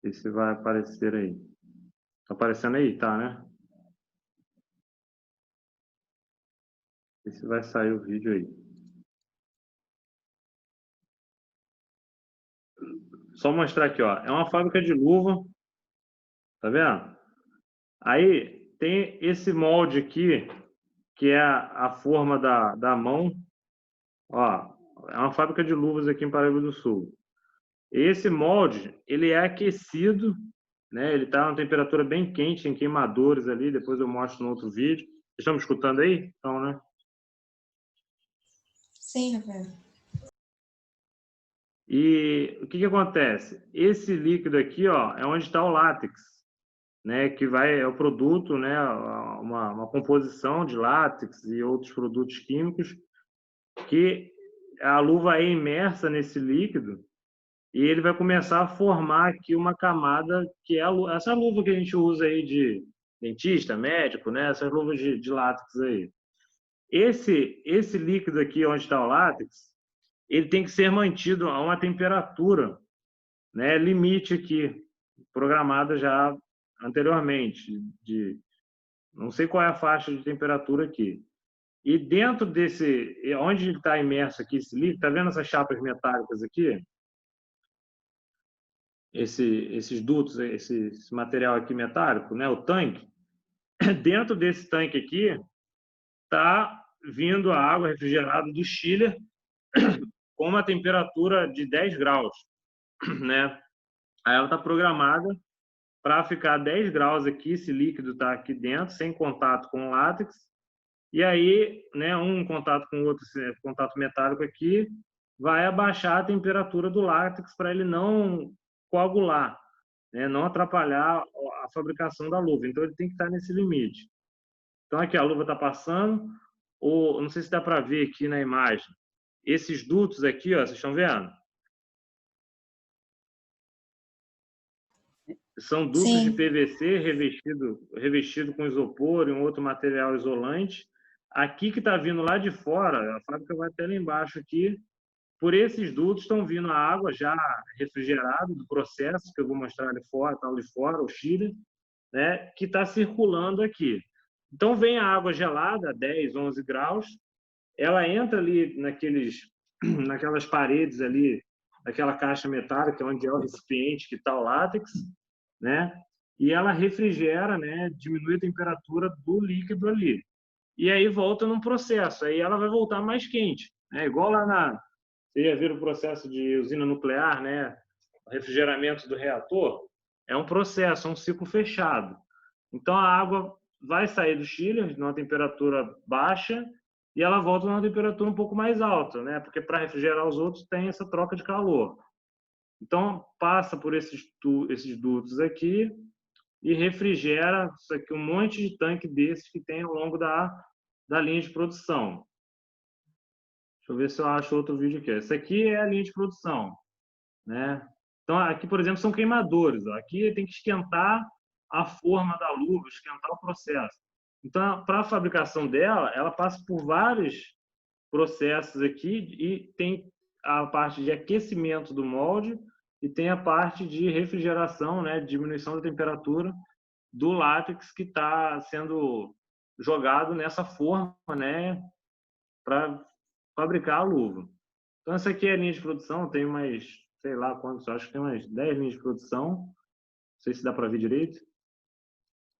Ver se vai aparecer aí. Tá aparecendo aí? Tá, né? Ver se vai sair o vídeo aí. Só mostrar aqui, ó. É uma fábrica de luva. Tá vendo? Aí tem esse molde aqui, que é a forma da mão. Ó, é uma fábrica de luvas aqui em Paraíba do Sul. Esse molde, ele é aquecido, né? Ele está a uma temperatura bem quente, em queimadores ali. Depois eu mostro no outro vídeo. Vocês estão me escutando aí? Então, né? Sim, Rafael. E o que que acontece? Esse líquido aqui, ó, é onde está o látex, né? Que vai é o produto, né? Uma composição de látex e outros produtos químicos que a luva é imersa nesse líquido e ele vai começar a formar aqui uma camada que é essa luva que a gente usa aí de dentista, médico, né? Essas luvas de látex aí. Esse líquido aqui onde está o látex, ele tem que ser mantido a uma temperatura, né, limite aqui, programada já anteriormente, de não sei qual é a faixa de temperatura aqui. E dentro desse, onde está imerso aqui esse líquido, tá vendo essas chapas metálicas aqui? Esses dutos, esse material aqui metálico, né, o tanque. Dentro desse tanque aqui está vindo a água refrigerada do chiller com uma temperatura de 10 graus, né? Aí ela está programada para ficar 10 graus aqui, esse líquido está aqui dentro, sem contato com o látex, e aí, né, um contato com o outro, contato metálico aqui, vai abaixar a temperatura do látex para ele não coagular, né, não atrapalhar a fabricação da luva. Então, ele tem que estar nesse limite. Então, aqui a luva está passando, ou não sei se dá para ver aqui na imagem, esses dutos aqui, ó, vocês estão vendo? São dutos de Sim. PVC revestido com isopor e um outro material isolante. Aqui que está vindo lá de fora, a fábrica vai até lá embaixo aqui, por esses dutos estão vindo a água já refrigerada do processo, que eu vou mostrar ali fora, tá ali fora, o chiller, né, que está circulando aqui. Então vem a água gelada, 10, 11 graus, ela entra ali naquelas paredes ali, naquela caixa metálica onde é o recipiente que está o látex, né? E ela refrigera, né? Diminui a temperatura do líquido ali. E aí volta num processo, aí ela vai voltar mais quente, né? Igual lá vocês já viram o processo de usina nuclear, né? O refrigeramento do reator é um processo, é um ciclo fechado. Então a água vai sair do chiller numa temperatura baixa e ela volta numa temperatura um pouco mais alta, né? Porque para refrigerar os outros tem essa troca de calor. Então passa por esses dutos aqui e refrigera isso aqui, um monte de tanque desses que tem ao longo da linha de produção. Deixa eu ver se eu acho outro vídeo aqui. Esse aqui é a linha de produção, né? Então aqui, por exemplo, são queimadores. Ó. Aqui tem que esquentar a forma da luva, esquentar o processo. Então, para a fabricação dela, ela passa por vários processos aqui e tem a parte de aquecimento do molde e tem a parte de refrigeração, né, diminuição da temperatura do látex que está sendo jogado nessa forma, né, para fabricar a luva. Então, essa aqui é a linha de produção, tem mais, sei lá quantos, acho que tem umas 10 linhas de produção. Não sei se dá para ver direito.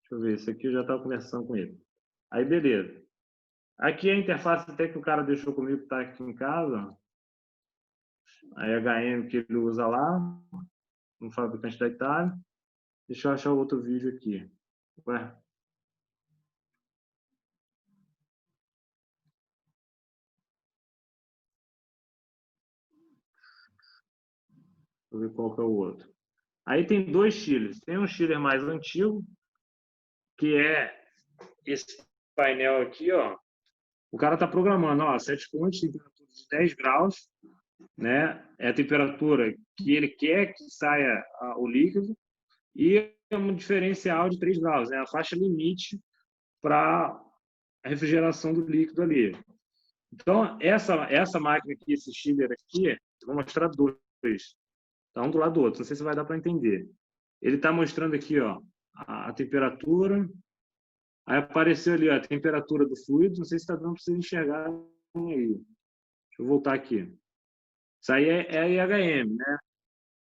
Deixa eu ver, esse aqui eu já estava conversando com ele. Aí, beleza. Aqui é a interface até que o cara deixou comigo, que está aqui em casa. A HM que ele usa lá, um fabricante da Itália. Deixa eu achar outro vídeo aqui. Ué. Deixa eu ver qual que é o outro. Aí tem dois chillers. Tem um chiller mais antigo, que é esse painel aqui, ó. O cara está programando, ó, set point, temperatura de 10 graus, né? É a temperatura que ele quer que saia o líquido e um diferencial de 3 graus, né? A faixa limite para a refrigeração do líquido ali. Então, essa máquina aqui, esse chiller aqui, eu vou mostrar dois. Tá um do lado do outro, não sei se vai dar para entender. ele está mostrando aqui, ó, a temperatura. Aí apareceu ali, ó, a temperatura do fluido. Não sei se está dando para vocês enxergarem aí. Deixa eu voltar aqui. Isso aí é a IHM, né?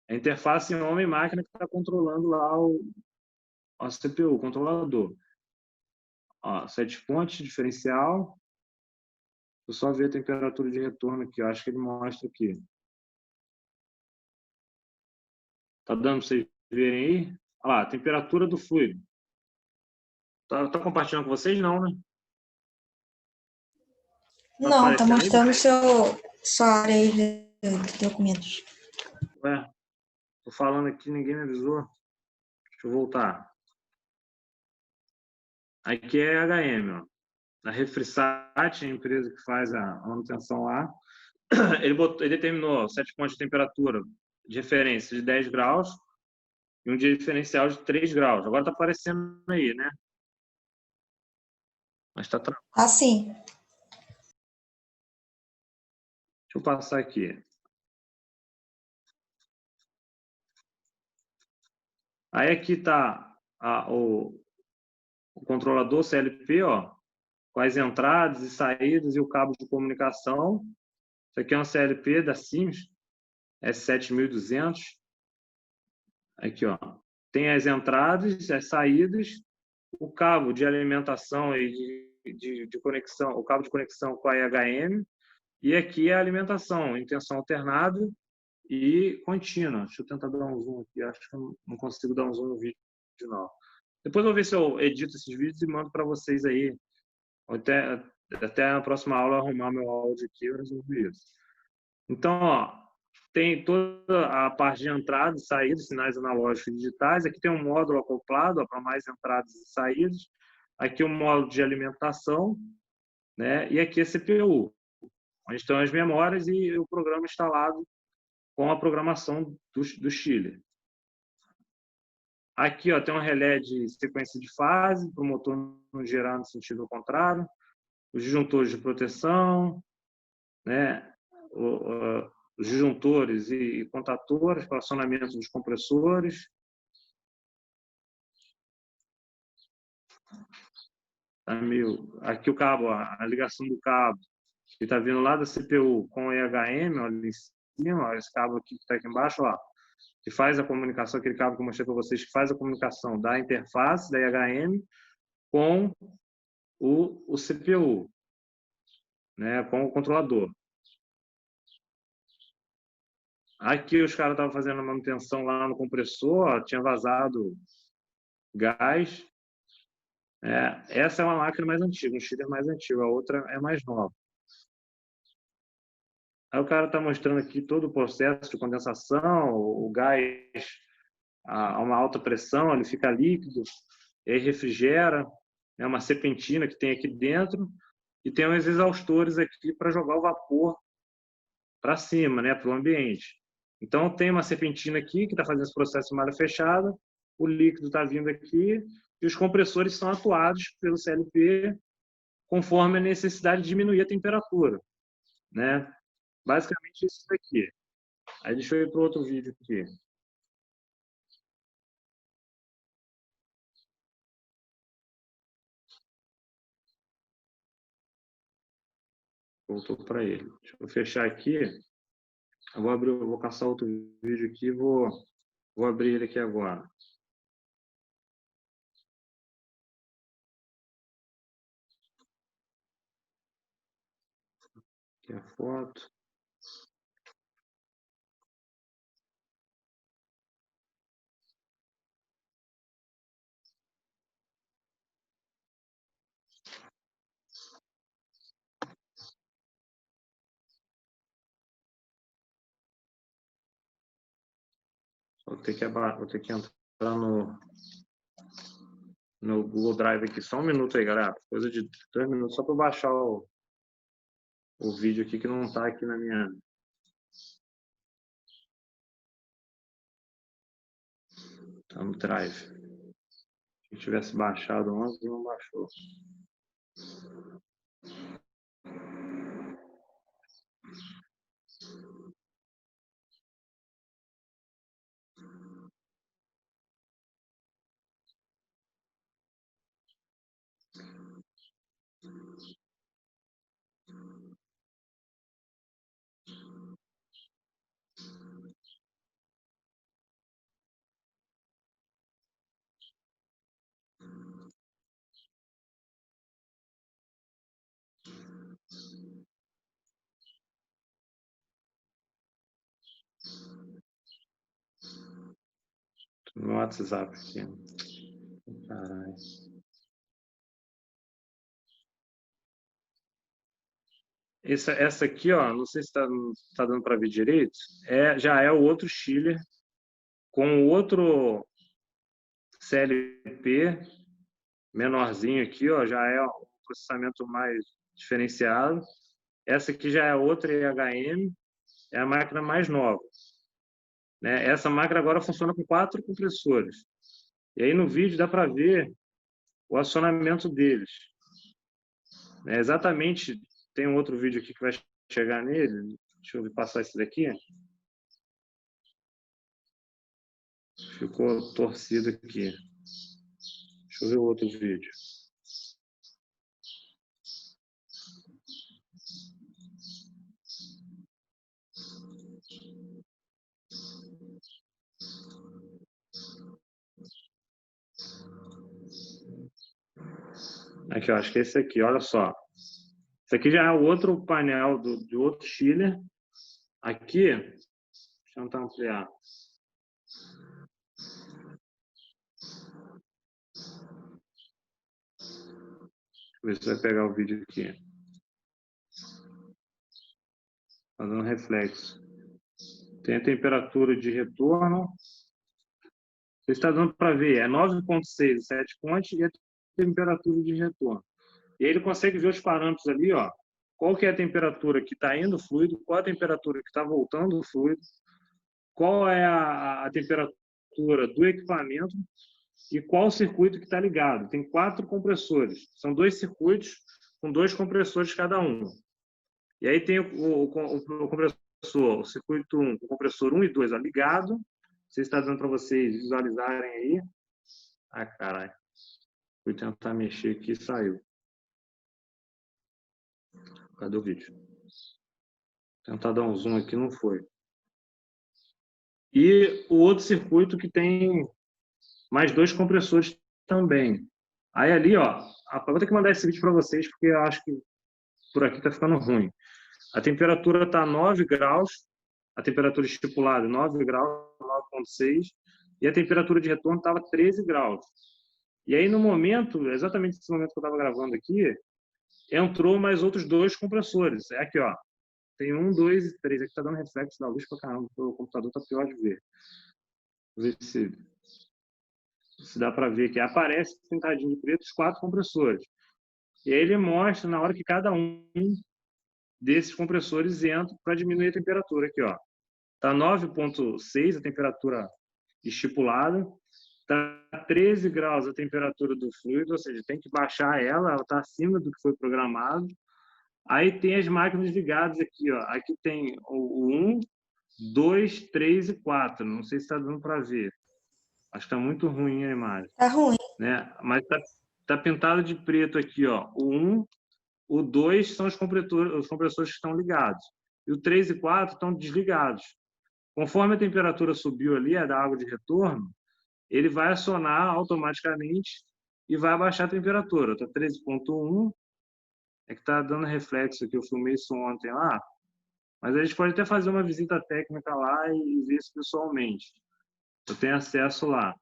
A interface homem-máquina que está controlando lá a CPU, o controlador. Ó, set point, diferencial. Eu só ver a temperatura de retorno aqui. Eu acho que ele mostra aqui. Tá dando para vocês verem aí? Olha lá, a temperatura do fluido. Tá compartilhando com vocês? Não, né? Tá Não, tá aparecendo aí? mostrando sua área aí de documentos. Ué, tô falando aqui, ninguém me avisou. Deixa eu voltar. Aqui é HM, ó. A Refrisat, a empresa que faz a manutenção lá, ele determinou 7 pontos de temperatura de referência de 10 graus e um diferencial de 3 graus. Agora está aparecendo aí, né? Mas está travado. Ah, sim. Deixa eu passar aqui. Aí aqui está o controlador CLP, ó, com as entradas e saídas e o cabo de comunicação. Isso aqui é um CLP da Siemens, S7200. Aqui, ó. Tem as entradas, as saídas, o cabo de alimentação e de conexão, o cabo de conexão com a IHM, e aqui é a alimentação em tensão alternada e contínua. Deixa eu tentar dar um zoom aqui, acho que eu não consigo dar um zoom no vídeo, não. Depois eu vou ver se eu edito esses vídeos e mando para vocês aí. Até na próxima aula arrumar meu áudio aqui, eu resolvo isso. Então, ó, tem toda a parte de entrada e saída, sinais analógicos digitais. Aqui tem um módulo acoplado para mais entradas e saídas. Aqui um módulo de alimentação, né? E aqui a CPU, onde estão as memórias e o programa instalado com a programação do Chile. Aqui, ó, tem um relé de sequência de fase para o motor não girar no sentido contrário. Os disjuntores de proteção, né? Os disjuntores e contatores para acionamento dos compressores. Aqui o cabo, a ligação do cabo, que está vindo lá da CPU com o EHM, ó, ali em cima, ó, esse cabo aqui que está aqui embaixo, ó, que faz a comunicação, aquele cabo que eu mostrei para vocês, que faz a comunicação da interface da EHM com o CPU, né, com o controlador. Aqui os caras estavam fazendo a manutenção lá no compressor, ó, tinha vazado gás. Essa é uma máquina mais antiga, um chiller mais antigo, a outra é mais nova. Aí o cara está mostrando aqui todo o processo de condensação, o gás a uma alta pressão, ele fica líquido, ele refrigera, é uma serpentina que tem aqui dentro, e tem uns exaustores aqui para jogar o vapor para cima, né, para o ambiente. Então, tem uma serpentina aqui que está fazendo esse processo de malha fechada, o líquido está vindo aqui, e os compressores são atuados pelo CLP conforme a necessidade de diminuir a temperatura, né? Basicamente isso daqui. Aí deixa eu ir para outro vídeo aqui. Voltou para ele. Deixa eu fechar aqui. Eu vou abrir, vou caçar outro vídeo aqui, vou abrir ele aqui agora. Aqui a foto. Vou ter que entrar no Google Drive aqui. Só um minuto aí, galera. Coisa de 3 minutos só para baixar o vídeo aqui que não está aqui na minha... Tá no Drive. Se tivesse baixado antes, não baixou. No WhatsApp aqui. Caralho. Essa aqui, ó, não sei se tá dando para ver direito, já é o outro chiller com o outro CLP menorzinho aqui, ó, já é um processamento mais diferenciado. Essa aqui já é outra IHM, é a máquina mais nova. Né? Essa máquina agora funciona com 4 compressores. E aí no vídeo dá para ver o acionamento deles. Exatamente, tem um outro vídeo aqui que vai chegar nele. Deixa eu passar esse daqui. Ficou torcido aqui. Deixa eu ver o outro vídeo. Aqui, ó, acho que é esse aqui, olha só. Esse aqui já é o outro painel de outro chiller. Aqui, deixa eu tentar ampliar. Deixa eu ver se vai pegar o vídeo aqui. Está dando reflexo. Tem a temperatura de retorno. Você está dando para ver, é 9,6 7 pontos e a temperatura de retorno. E aí ele consegue ver os parâmetros ali, ó. Qual que é a temperatura que está indo o fluido, qual a temperatura que está voltando o fluido, qual é a temperatura do equipamento e qual o circuito que está ligado. Tem 4 compressores. São 2 circuitos com 2 compressores cada um. E aí tem o compressor, o circuito 1, o compressor 1 e 2 ó, ligado. Não sei se está dando para vocês visualizarem aí. Ah, caralho. Fui tentar mexer aqui e saiu. Cadê o vídeo? Tentar dar um zoom aqui, não foi. E o outro circuito que tem mais 2 compressores também. Aí ali, ó, eu vou ter que mandar esse vídeo para vocês, porque eu acho que por aqui está ficando ruim. A temperatura está 9 graus, a temperatura estipulada 9 graus, 9,6, e a temperatura de retorno estava 13 graus. E aí, no momento, exatamente nesse momento que eu estava gravando aqui, entrou mais outros 2 compressores. É aqui, ó. Tem 1, 2 e 3. Aqui está dando reflexo da luz para caramba, o computador está pior de ver. Vou ver se dá para ver que aparece pintadinho de preto os 4 compressores. E aí ele mostra na hora que cada um desses compressores entra para diminuir a temperatura. Aqui, ó. Está 9,6 a temperatura estipulada. Está 13 graus a temperatura do fluido, ou seja, tem que baixar ela está acima do que foi programado. Aí tem as máquinas ligadas aqui, ó. Aqui tem o 1, 2, 3 e 4. Não sei se está dando para ver. Acho que está muito ruim a imagem. Tá ruim. Né? Mas tá pintado de preto aqui, ó. O 1, o 2 são os compressores que estão ligados. E o 3 e 4 estão desligados. Conforme a temperatura subiu ali, a da água de retorno, ele vai acionar automaticamente e vai abaixar a temperatura. Está 13,1. É que está dando reflexo aqui. Eu filmei isso ontem lá. Mas a gente pode até fazer uma visita técnica lá e ver isso pessoalmente. Eu tenho acesso lá.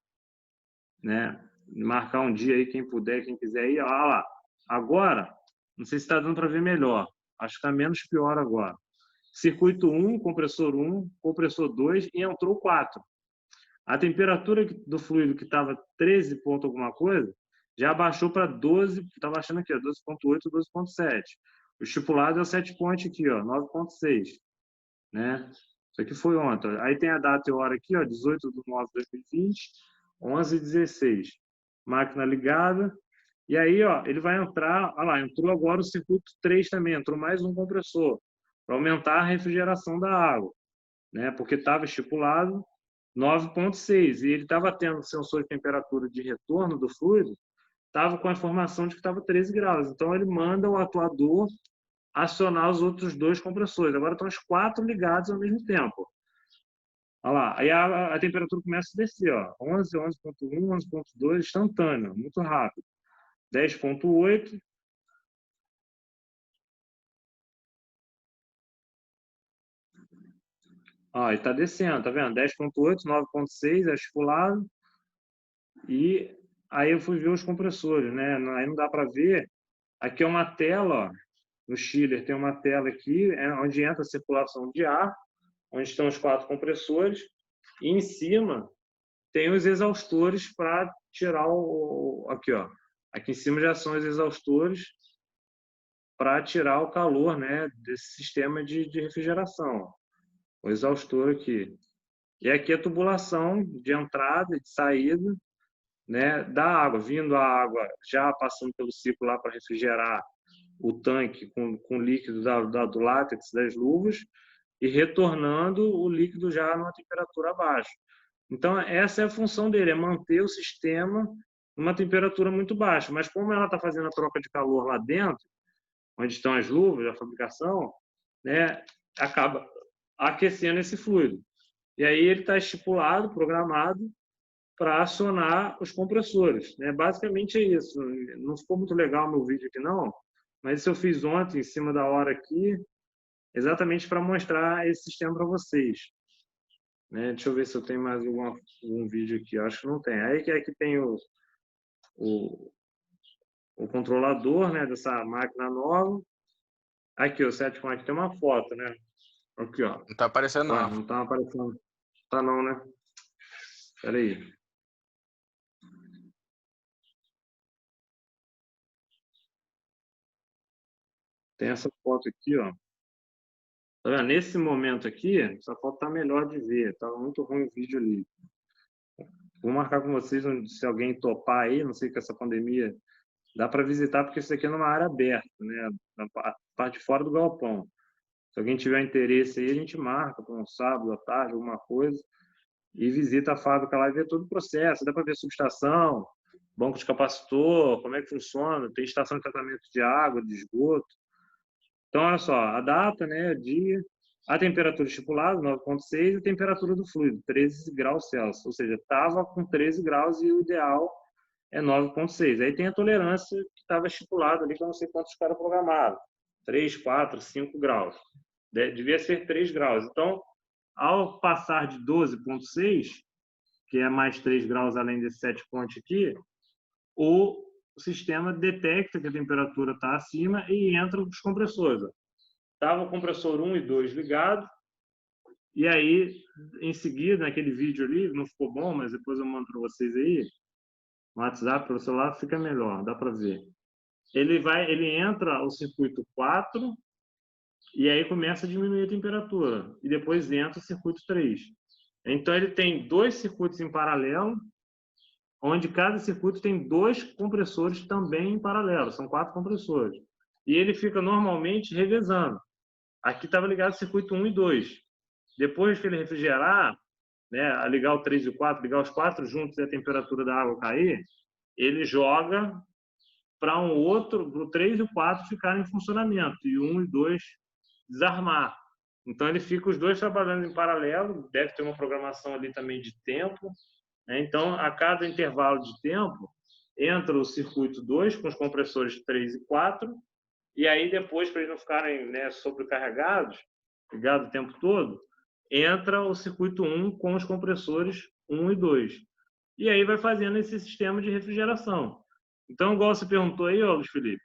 Né? Marcar um dia aí, quem puder, quem quiser ir. Olha lá. Agora, não sei se está dando para ver melhor. Acho que está menos pior agora. Circuito 1, compressor 1, compressor 2 e entrou 4. A temperatura do fluido que estava 13 ponto alguma coisa, já baixou para 12, está baixando aqui, 12,8, 12,7. O estipulado é o 7 point aqui, 9,6. Né? Isso aqui foi ontem. Aí tem a data e hora aqui, 18/9/2020, 11h16. Máquina ligada. E aí, ó, ele vai entrar, olha lá, entrou agora o circuito 3 também, entrou mais um compressor, para aumentar a refrigeração da água, né? Porque estava estipulado 9,6 e ele estava tendo sensor de temperatura de retorno do fluido, estava com a informação de que estava 13 graus. Então, ele manda o atuador acionar os outros 2 compressores. Agora estão os 4 ligados ao mesmo tempo. Olha lá, aí a temperatura começa a descer, ó. 11, 11,1, 11,2, instantâneo, muito rápido. 10,8. Ó, ele está descendo, tá vendo? 10,8, 9,6 é estipulado. E aí eu fui ver os compressores, né? Aí não dá para ver. Aqui é uma tela, ó. No chiller tem uma tela aqui, onde entra a circulação de ar, onde estão os 4 compressores, e em cima tem os exaustores para tirar o... Aqui, ó. Aqui em cima já são os exaustores para tirar o calor, né, desse sistema de refrigeração. O exaustor aqui. E aqui a tubulação de entrada e de saída, né, da água. Vindo a água já passando pelo ciclo lá para refrigerar o tanque com líquido do látex das luvas e retornando o líquido já numa temperatura baixa. Então, essa é a função dele, é manter o sistema numa temperatura muito baixa. Mas como ela está fazendo a troca de calor lá dentro, onde estão as luvas, a fabricação, né, acaba aquecendo esse fluido. E aí ele está estipulado, programado, para acionar os compressores. Né? Basicamente é isso. Não ficou muito legal o meu vídeo aqui, não, mas isso eu fiz ontem, em cima da hora aqui, exatamente para mostrar esse sistema para vocês. Né? Deixa eu ver se eu tenho mais algum vídeo aqui. Eu acho que não tem. Aí que aqui tem o, o controlador, né, dessa máquina nova. Aqui, o Setcom, aqui tem uma foto, né? Aqui, ó. Não tá aparecendo, Ué, não. não tá aparecendo. Tá não, né? Espera aí. Tem essa foto aqui, ó. Tá vendo? Nesse momento aqui, essa foto tá melhor de ver. Tá muito ruim o vídeo ali. Vou marcar com vocês, se alguém topar aí, não sei que essa pandemia dá para visitar, porque isso aqui é numa área aberta, né? Na parte de fora do galpão. Se alguém tiver interesse aí, a gente marca para um sábado à tarde, alguma coisa, e visita a fábrica lá e vê todo o processo. Dá para ver subestação, banco de capacitor, como é que funciona, tem estação de tratamento de água, de esgoto. Então, olha só, a data, né, dia, a temperatura estipulada, 9,6, e a temperatura do fluido, 13 graus Celsius. Ou seja, estava com 13 graus e o ideal é 9,6. Aí tem a tolerância que estava estipulada ali, que eu não sei quantos caras programaram. 3, 4, 5 graus. Devia ser 3 graus. Então, ao passar de 12,6, que é mais 3 graus além desse 7 pontos aqui, o sistema detecta que a temperatura está acima e entra os compressores. Estava o compressor 1 e 2 ligado, e aí, em seguida, naquele vídeo ali, não ficou bom, mas depois eu mando para vocês aí, no WhatsApp, pelo celular, fica melhor, dá para ver. Ele entra o circuito 4 e aí começa a diminuir a temperatura. E depois entra o circuito 3. Então, ele tem 2 circuitos em paralelo, onde cada circuito tem 2 compressores também em paralelo. São 4 compressores. E ele fica normalmente revezando. Aqui estava ligado o circuito 1 e 2. Depois que ele refrigerar, né, ligar o 3 e o 4, ligar os 4 juntos e a temperatura da água cair, ele joga para um outro, o 3 e o 4 ficarem em funcionamento e o 1 e 2 desarmar. Então ele fica os dois trabalhando em paralelo, deve ter uma programação ali também de tempo, né? Então a cada intervalo de tempo entra o circuito 2 com os compressores 3 e 4 e aí depois, para eles não ficarem, né, sobrecarregados, ligado o tempo todo, entra o circuito 1 com os compressores 1 e 2. E aí vai fazendo esse sistema de refrigeração. Então, igual você perguntou aí, Luiz Felipe,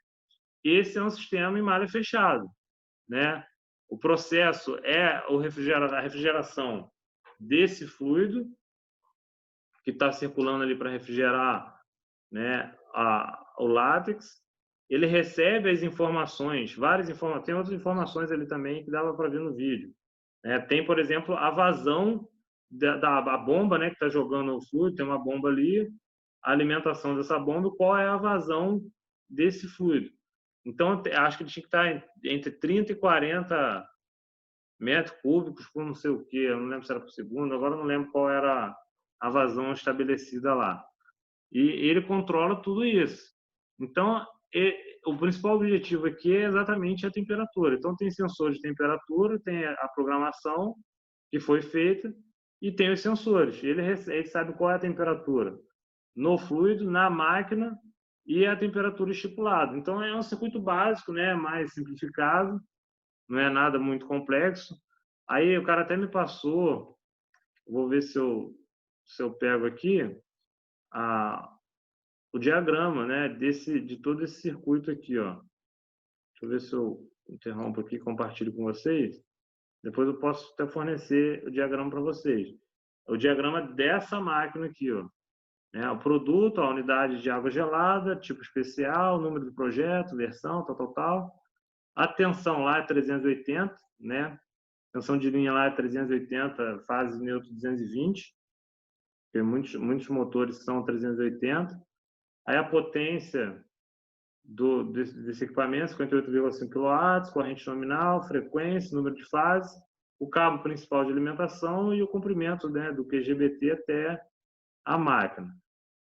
esse é um sistema em malha fechada, né? O processo é a refrigeração desse fluido que está circulando ali para refrigerar, né, o látex. Ele recebe as informações, várias informações, tem outras informações ali também que dava para ver no vídeo. Tem, por exemplo, a vazão da bomba, né, que está jogando o fluido, tem uma bomba ali, a alimentação dessa bomba, qual é a vazão desse fluido. Então, acho que ele tinha que estar entre 30 e 40 metros cúbicos por não sei o quê, eu não lembro se era por segundo, agora eu não lembro qual era a vazão estabelecida lá. E ele controla tudo isso. Então, o principal objetivo aqui é exatamente a temperatura. Então, tem sensor de temperatura, tem a programação que foi feita e tem os sensores. Ele sabe qual é a temperatura no fluido, na máquina e a temperatura estipulada. Então, é um circuito básico, né, mais simplificado, não é nada muito complexo. Aí o cara até me passou, vou ver se eu pego aqui, o diagrama, né, de todo esse circuito aqui, ó. Deixa eu ver se eu interrompo aqui, compartilho com vocês. Depois eu posso até fornecer o diagrama para vocês. O diagrama dessa máquina aqui, ó. Né? O produto, a unidade de água gelada, tipo especial, número do projeto, versão, tal. A tensão lá é 380, né? Tensão de linha lá é 380, fase neutro 220, porque muitos motores são 380. Aí a potência desse equipamento, 58,5 kW, corrente nominal, frequência, número de fases, o cabo principal de alimentação e o comprimento, né, do QGBT até a máquina.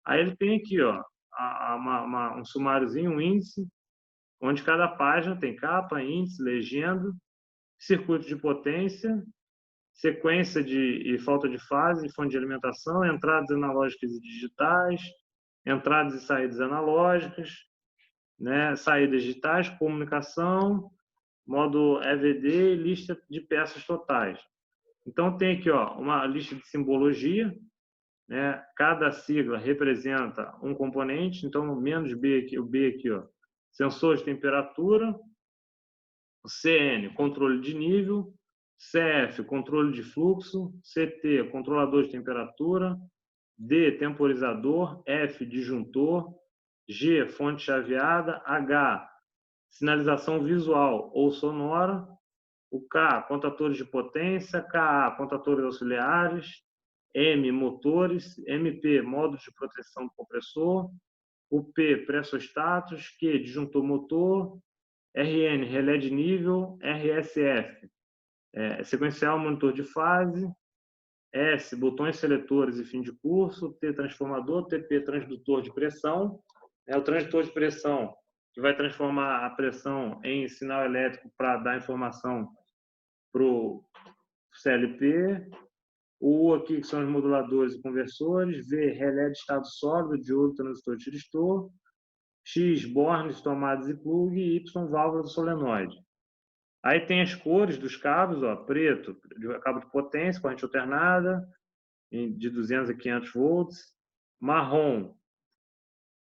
Aí ele tem aqui, ó, um sumáriozinho, um índice, onde cada página tem capa, índice, legenda, circuito de potência, sequência e falta de fase, fonte de alimentação, entradas analógicas e digitais, entradas e saídas analógicas, né, saídas digitais, comunicação, modo EVD e lista de peças totais. Então tem aqui, ó, uma lista de simbologia, né? Cada sigla representa um componente, então menos B aqui, o B aqui, ó, sensor de temperatura, o CN, controle de nível, CF, controle de fluxo, CT, controlador de temperatura, D, temporizador, F, disjuntor, G, fonte chaveada, H, sinalização visual ou sonora, o K, contatores de potência, KA, contatores auxiliares, M, motores, MP, modo de proteção do compressor, o P, pressostatos, Q, disjuntor motor, RN, relé de nível, RSF, sequencial monitor de fase, S, botões seletores e fim de curso, T, transformador, TP, transdutor de pressão, o transdutor de pressão que vai transformar a pressão em sinal elétrico para dar informação para o CLP, o U aqui que são os moduladores e conversores, V, relé de estado sólido, diodo, transistor, tiristor, X, bornes, tomadas e plug, e Y, válvula do solenoide. Aí tem as cores dos cabos, ó, preto, cabo de potência, corrente alternada, de 200 a 500 volts, marrom,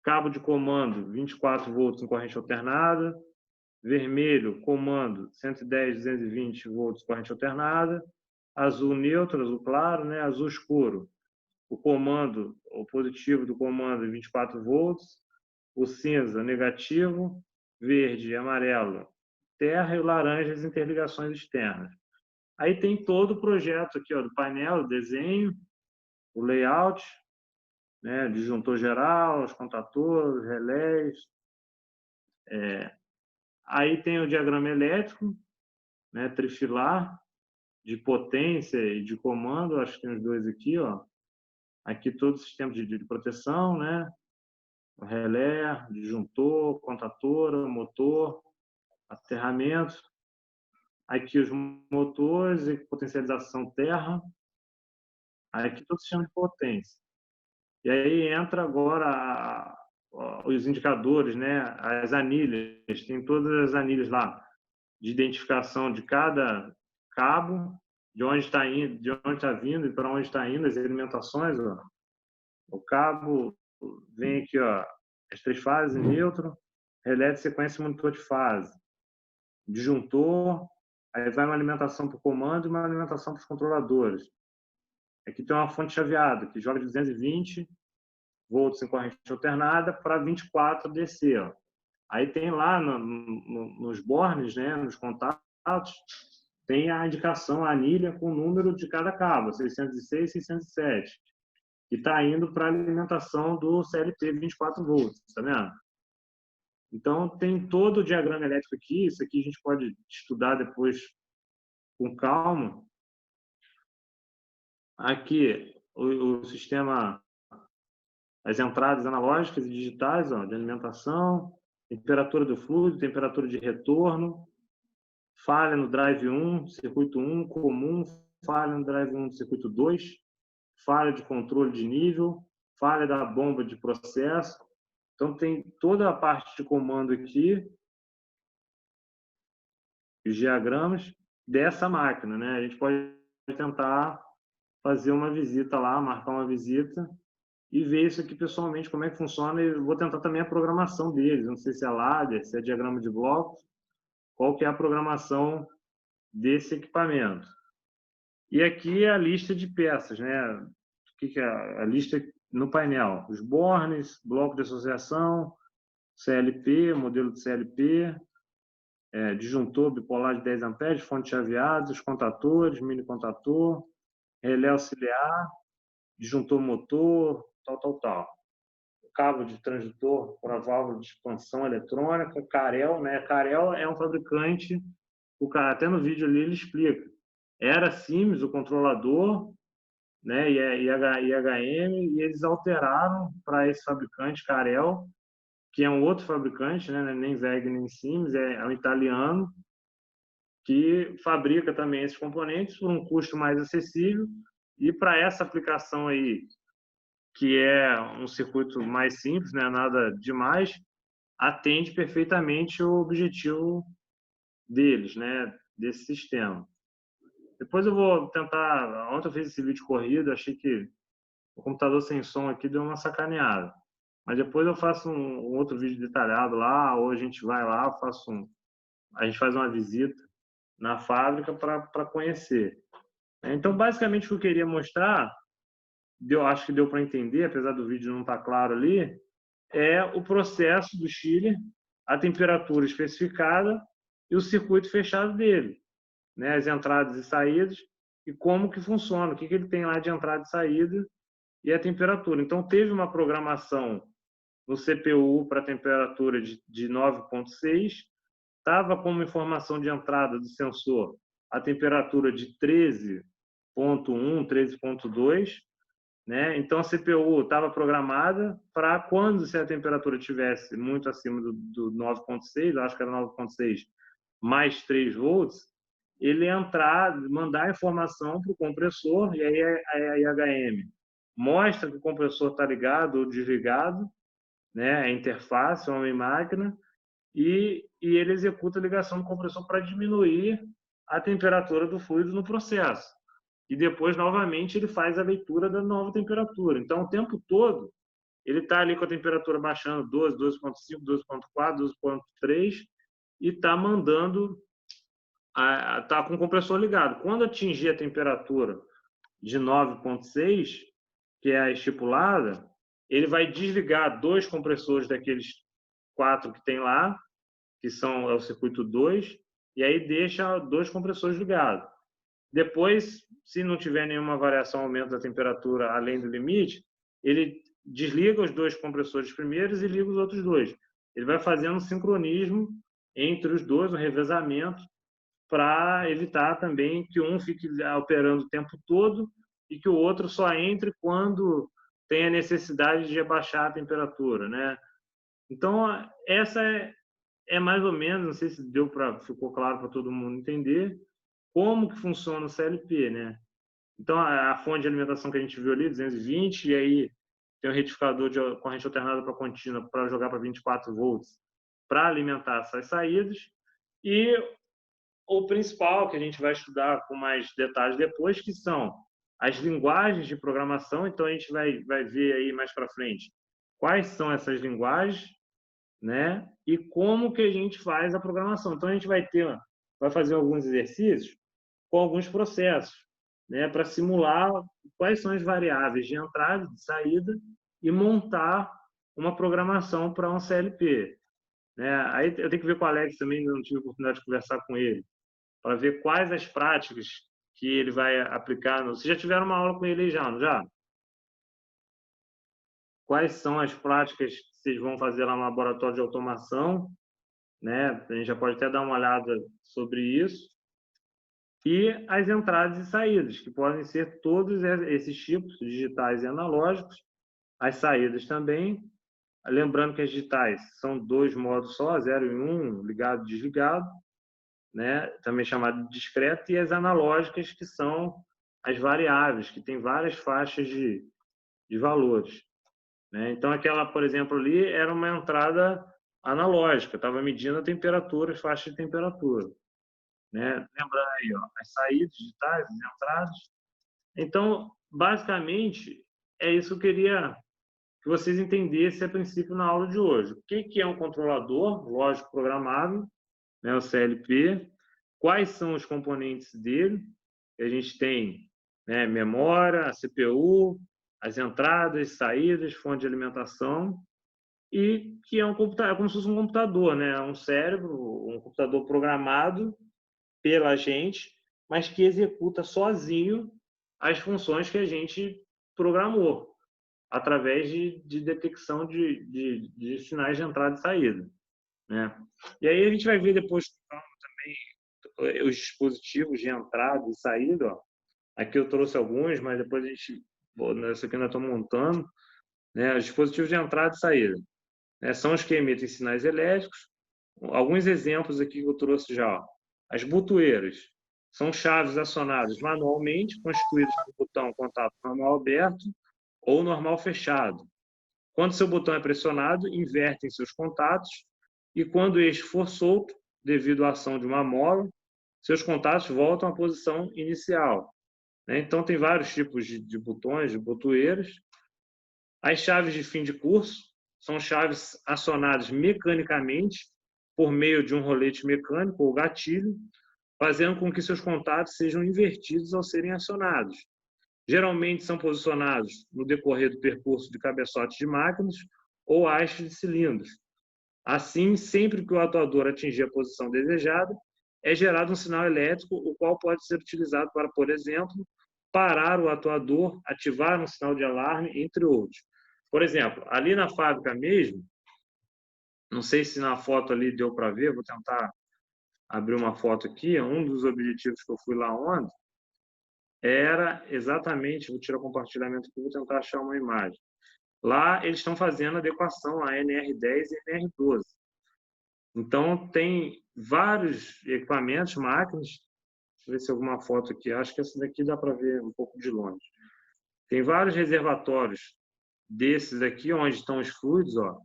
cabo de comando, 24 volts em corrente alternada, vermelho, comando, 110, 220 volts, corrente alternada, azul neutro, azul claro, né? Azul escuro, o comando, o positivo do comando, 24 volts, o cinza, negativo, verde e amarelo, terra, e o laranja, as interligações externas. Aí tem todo o projeto aqui, ó, do painel, o desenho, o layout, né? Disjuntor geral, os contatores, relés. Aí tem o diagrama elétrico, né? Trifilar, de potência e de comando, acho que tem os dois aqui, ó. Aqui todo o sistema de proteção, né? O relé, disjuntor, contatora, motor, aterramento. Aqui os motores e potencialização terra. Aqui todo o sistema de potência. E aí entra agora os indicadores, né? As anilhas, tem todas as anilhas lá de identificação de cada cabo, de onde está indo, de onde está vindo e para onde está indo as alimentações, ó. O cabo vem aqui, ó, as 3 fases, neutro, relé de sequência e monitor de fase, disjuntor, aí vai uma alimentação para o comando e uma alimentação para os controladores. Aqui tem uma fonte chaveada, que joga de 220 volts em corrente alternada para 24 DC. Ó. Aí tem lá nos bornes, né, nos contatos, tem a indicação, a anilha com o número de cada cabo, 606 e 607, que está indo para a alimentação do CLP 24 volts, tá vendo? Então, tem todo o diagrama elétrico aqui, isso aqui a gente pode estudar depois com calma. Aqui, o sistema, as entradas analógicas e digitais, ó, de alimentação, temperatura do fluido, temperatura de retorno, falha no drive 1, circuito 1, comum, falha no drive 1 do circuito 2, falha de controle de nível, falha da bomba de processo. Então, tem toda a parte de comando aqui, os diagramas dessa máquina, né? A gente pode tentar fazer uma visita lá, marcar uma visita e ver isso aqui pessoalmente, como é que funciona, e vou tentar também a programação deles. Não sei se é ladder, se é diagrama de blocos, qual que é a programação desse equipamento. E aqui é a lista de peças, né? O que é a lista no painel? Os bornes, bloco de associação, CLP, modelo de CLP, disjuntor bipolar de 10 amperes, fonte chaveada, os contatores, mini contator, relé auxiliar, disjuntor motor, tal. Cabo de transdutor para válvula de expansão eletrônica, Carel, né? Carel é um fabricante, o cara até no vídeo ali ele explica. Era Siemens o controlador, né? E IHM, e eles alteraram para esse fabricante Carel, que é um outro fabricante, né? Nem WEG nem Siemens, é um italiano que fabrica também esses componentes por um custo mais acessível. E para essa aplicação aí, que é um circuito mais simples, não é nada demais, atende perfeitamente o objetivo deles, né, desse sistema. Depois eu vou tentar. Ontem eu fiz esse vídeo corrido, achei que o computador sem som aqui deu uma sacaneada. Mas depois eu faço um outro vídeo detalhado lá, ou a gente vai lá, a gente faz uma visita na fábrica para conhecer. Então, basicamente, o que eu queria mostrar, acho que deu para entender, apesar do vídeo não estar claro ali, é o processo do chiller, a temperatura especificada e o circuito fechado dele, né? As entradas e saídas e como que funciona, o que ele tem lá de entrada e saída e a temperatura. Então, teve uma programação no CPU para temperatura de 9,6, estava como informação de entrada do sensor a temperatura de 13,1, 13,2, né? Então a CPU estava programada para quando se a temperatura tivesse muito acima do 9,6, acho que era 9,6 mais 3 volts, ele entrar, mandar a informação para o compressor, e aí a IHM mostra que o compressor está ligado ou desligado, né? A interface, homem-máquina, e ele executa a ligação do compressor para diminuir a temperatura do fluido no processo. E depois, novamente, ele faz a leitura da nova temperatura. Então, o tempo todo, ele está ali com a temperatura baixando 12, 12,5, 12,4, 12,3 e está mandando, está com o compressor ligado. Quando atingir a temperatura de 9,6, que é a estipulada, ele vai desligar 2 compressores daqueles 4 que tem lá, que é o circuito 2, e aí deixa 2 compressores ligados. Depois, se não tiver nenhuma variação, aumento da temperatura além do limite, ele desliga os 2 compressores primeiros e liga os outros 2. Ele vai fazendo um sincronismo entre os dois, um revezamento, para evitar também que um fique operando o tempo todo e que o outro só entre quando tem a necessidade de abaixar a temperatura, né? Então, essa é mais ou menos, não sei se ficou claro para todo mundo entender, como que funciona o CLP, né? Então, a fonte de alimentação que a gente viu ali, 220, e aí tem um retificador de corrente alternada para contínua para jogar para 24 volts para alimentar essas saídas. E o principal, que a gente vai estudar com mais detalhes depois, que são as linguagens de programação. Então, a gente vai ver aí mais para frente quais são essas linguagens, né? E como que a gente faz a programação. Então, a gente vai fazer alguns exercícios com alguns processos, né? Para simular quais são as variáveis de entrada e de saída e montar uma programação para um CLP. Né? Aí eu tenho que ver com o Alex também, não tive a oportunidade de conversar com ele, para ver quais as práticas que ele vai aplicar. Vocês já tiveram uma aula com ele aí já, não já? Quais são as práticas que vocês vão fazer lá no laboratório de automação, né? A gente já pode até dar uma olhada sobre isso. E as entradas e saídas, que podem ser todos esses tipos, digitais e analógicos. As saídas também. Lembrando que as digitais são 2 modos só, 0 e 1, ligado e desligado, né? Também chamado de discreto, e as analógicas, que são as variáveis, que tem várias faixas de valores. Né? Então, aquela, por exemplo, ali era uma entrada analógica, estava medindo a temperatura, as faixas de temperatura. Né? Lembrando aí, ó, as saídas digitais, as entradas. Então, basicamente, é isso que eu queria que vocês entendessem a princípio na aula de hoje. O que é um controlador lógico programável, né, o CLP, quais são os componentes dele. A gente tem, né, memória, a CPU, as entradas, saídas, fonte de alimentação, e que é um computador, é como se fosse um computador, né, um cérebro, um computador programado pela gente, mas que executa sozinho as funções que a gente programou, através de detecção de sinais de entrada e saída, né? E aí a gente vai ver depois também os dispositivos de entrada e saída. Ó. Aqui eu trouxe alguns, mas depois a gente, nessa aqui nós estamos montando, né? Os dispositivos de entrada e saída, né? São os que emitem sinais elétricos. Alguns exemplos aqui que eu trouxe já. Ó. As botoeiras são chaves acionadas manualmente, constituídas por botão contato normal aberto ou normal fechado. Quando seu botão é pressionado, invertem seus contatos e quando este for solto, devido à ação de uma mola, seus contatos voltam à posição inicial. Então, tem vários tipos de botões, de botoeiras. As chaves de fim de curso são chaves acionadas mecanicamente por meio de um rolete mecânico ou gatilho, fazendo com que seus contatos sejam invertidos ao serem acionados. Geralmente são posicionados no decorrer do percurso de cabeçotes de máquinas ou hastes de cilindros. Assim, sempre que o atuador atingir a posição desejada, é gerado um sinal elétrico, o qual pode ser utilizado para, por exemplo, parar o atuador, ativar um sinal de alarme, entre outros. Por exemplo, ali na fábrica mesmo, não sei se na foto ali deu para ver, vou tentar abrir uma foto aqui, um dos objetivos que eu fui lá ontem, era exatamente, vou tirar o compartilhamento aqui, vou tentar achar uma imagem. Lá eles estão fazendo adequação a NR10 e NR12. Então, tem vários equipamentos, máquinas, deixa eu ver se alguma foto aqui, acho que essa daqui dá para ver um pouco de longe. Tem vários reservatórios desses aqui, onde estão os fluidos, ó.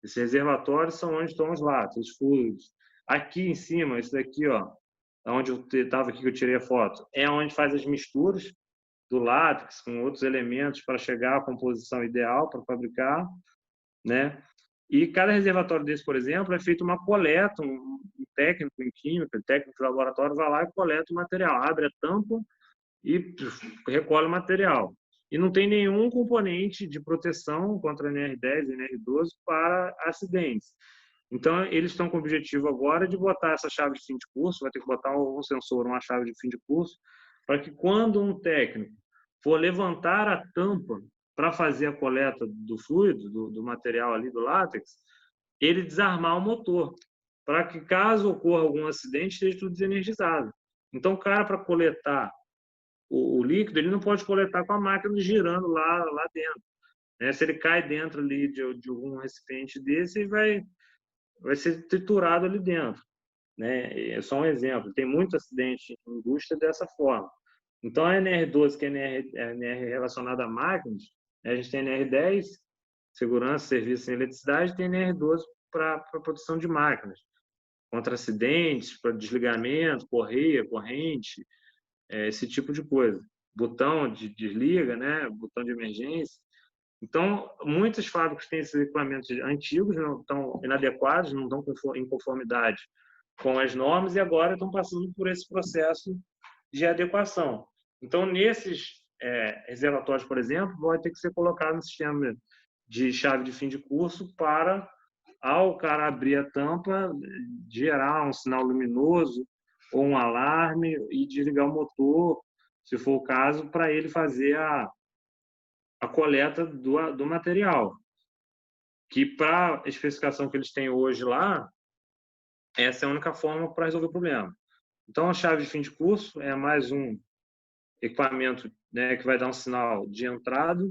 Esses reservatórios são onde estão os látex, os fluidos. Aqui em cima, isso daqui, ó, onde eu estava aqui que eu tirei a foto, é onde faz as misturas do látex com outros elementos para chegar à composição ideal para fabricar, né? E cada reservatório desse, por exemplo, é feito uma coleta, um técnico em química, técnico de laboratório vai lá e coleta o material, abre a tampa e recolhe o material. E não tem nenhum componente de proteção contra NR10 e NR12 para acidentes. Então, eles estão com o objetivo agora de botar essa chave de fim de curso, vai ter que botar um sensor, uma chave de fim de curso, para que quando um técnico for levantar a tampa para fazer a coleta do fluido, do material ali, do látex, ele desarmar o motor, para que caso ocorra algum acidente, esteja tudo desenergizado. Então, o cara, para coletar o líquido, ele não pode coletar com a máquina girando lá dentro. Né? Se ele cai dentro ali de algum recipiente desse, ele vai ser triturado ali dentro. Né? É só um exemplo. Tem muito acidente em indústria dessa forma. Então, a NR12, que é NR relacionada a máquinas, a gente tem NR10, segurança, serviço em eletricidade, e tem NR12 para produção de máquinas, contra acidentes, para desligamento, correia, corrente, esse tipo de coisa. Botão de desliga, né? Botão de emergência. Então, muitas fábricas têm esses equipamentos antigos, não estão inadequados, não estão em conformidade com as normas e agora estão passando por esse processo de adequação. Então, nesses reservatórios, por exemplo, vai ter que ser colocado um sistema de chave de fim de curso para, ao cara abrir a tampa, gerar um sinal luminoso ou um alarme e desligar o motor, se for o caso, para ele fazer a coleta do material. Que, para a especificação que eles têm hoje lá, essa é a única forma para resolver o problema. Então, a chave de fim de curso é mais um equipamento, né, que vai dar um sinal de entrada.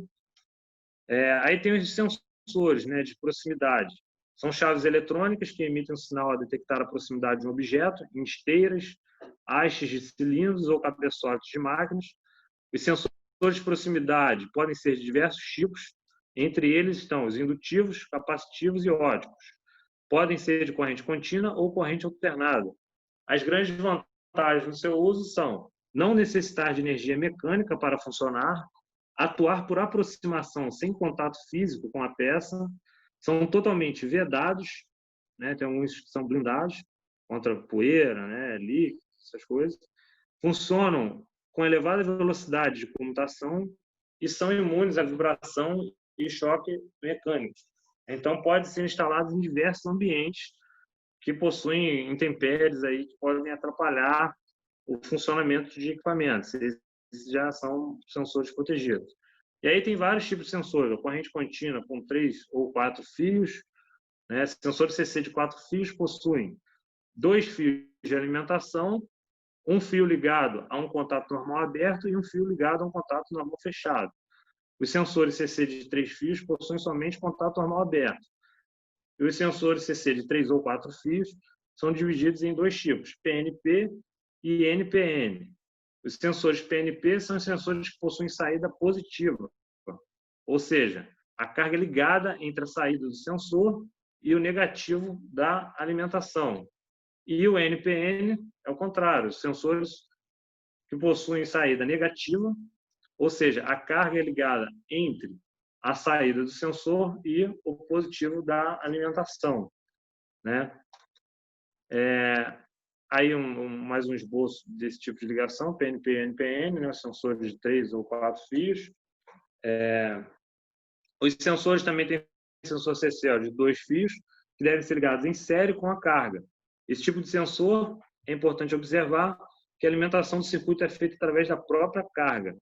Aí tem os sensores, né, de proximidade. São chaves eletrônicas que emitem um sinal a detectar a proximidade de um objeto, em esteiras, hastes de cilindros ou cabeçotes de máquinas. Os sensores de proximidade podem ser de diversos tipos, entre eles estão os indutivos, capacitivos e óticos. Podem ser de corrente contínua ou corrente alternada. As grandes vantagens no seu uso são não necessitar de energia mecânica para funcionar, atuar por aproximação sem contato físico com a peça, são totalmente vedados, né? Tem alguns que são blindados contra poeira, né? Líquido, essas coisas. Funcionam com elevada velocidade de comutação e são imunes à vibração e choque mecânico. Então, pode ser instalados em diversos ambientes que possuem intempéries aí que podem atrapalhar o funcionamento de equipamentos. Esses já são sensores protegidos. E aí tem vários tipos de sensores, a corrente contínua com 3 ou 4 fios, né? Sensores CC de 4 fios possuem 2 fios de alimentação, um fio ligado a um contato normal aberto e um fio ligado a um contato normal fechado. Os sensores CC de 3 fios possuem somente contato normal aberto. E os sensores CC de 3 ou 4 fios são divididos em 2 tipos, PNP e NPN. Os sensores PNP são os sensores que possuem saída positiva, ou seja, a carga ligada entre a saída do sensor e o negativo da alimentação. E o NPN é o contrário, os sensores que possuem saída negativa, ou seja, a carga é ligada entre a saída do sensor e o positivo da alimentação, né? Aí mais um esboço desse tipo de ligação, PNP e NPN, né? Sensores de 3 ou 4 fios. Os sensores também têm sensor CC de 2 fios, que devem ser ligados em série com a carga. Esse tipo de sensor, é importante observar que a alimentação do circuito é feita através da própria carga.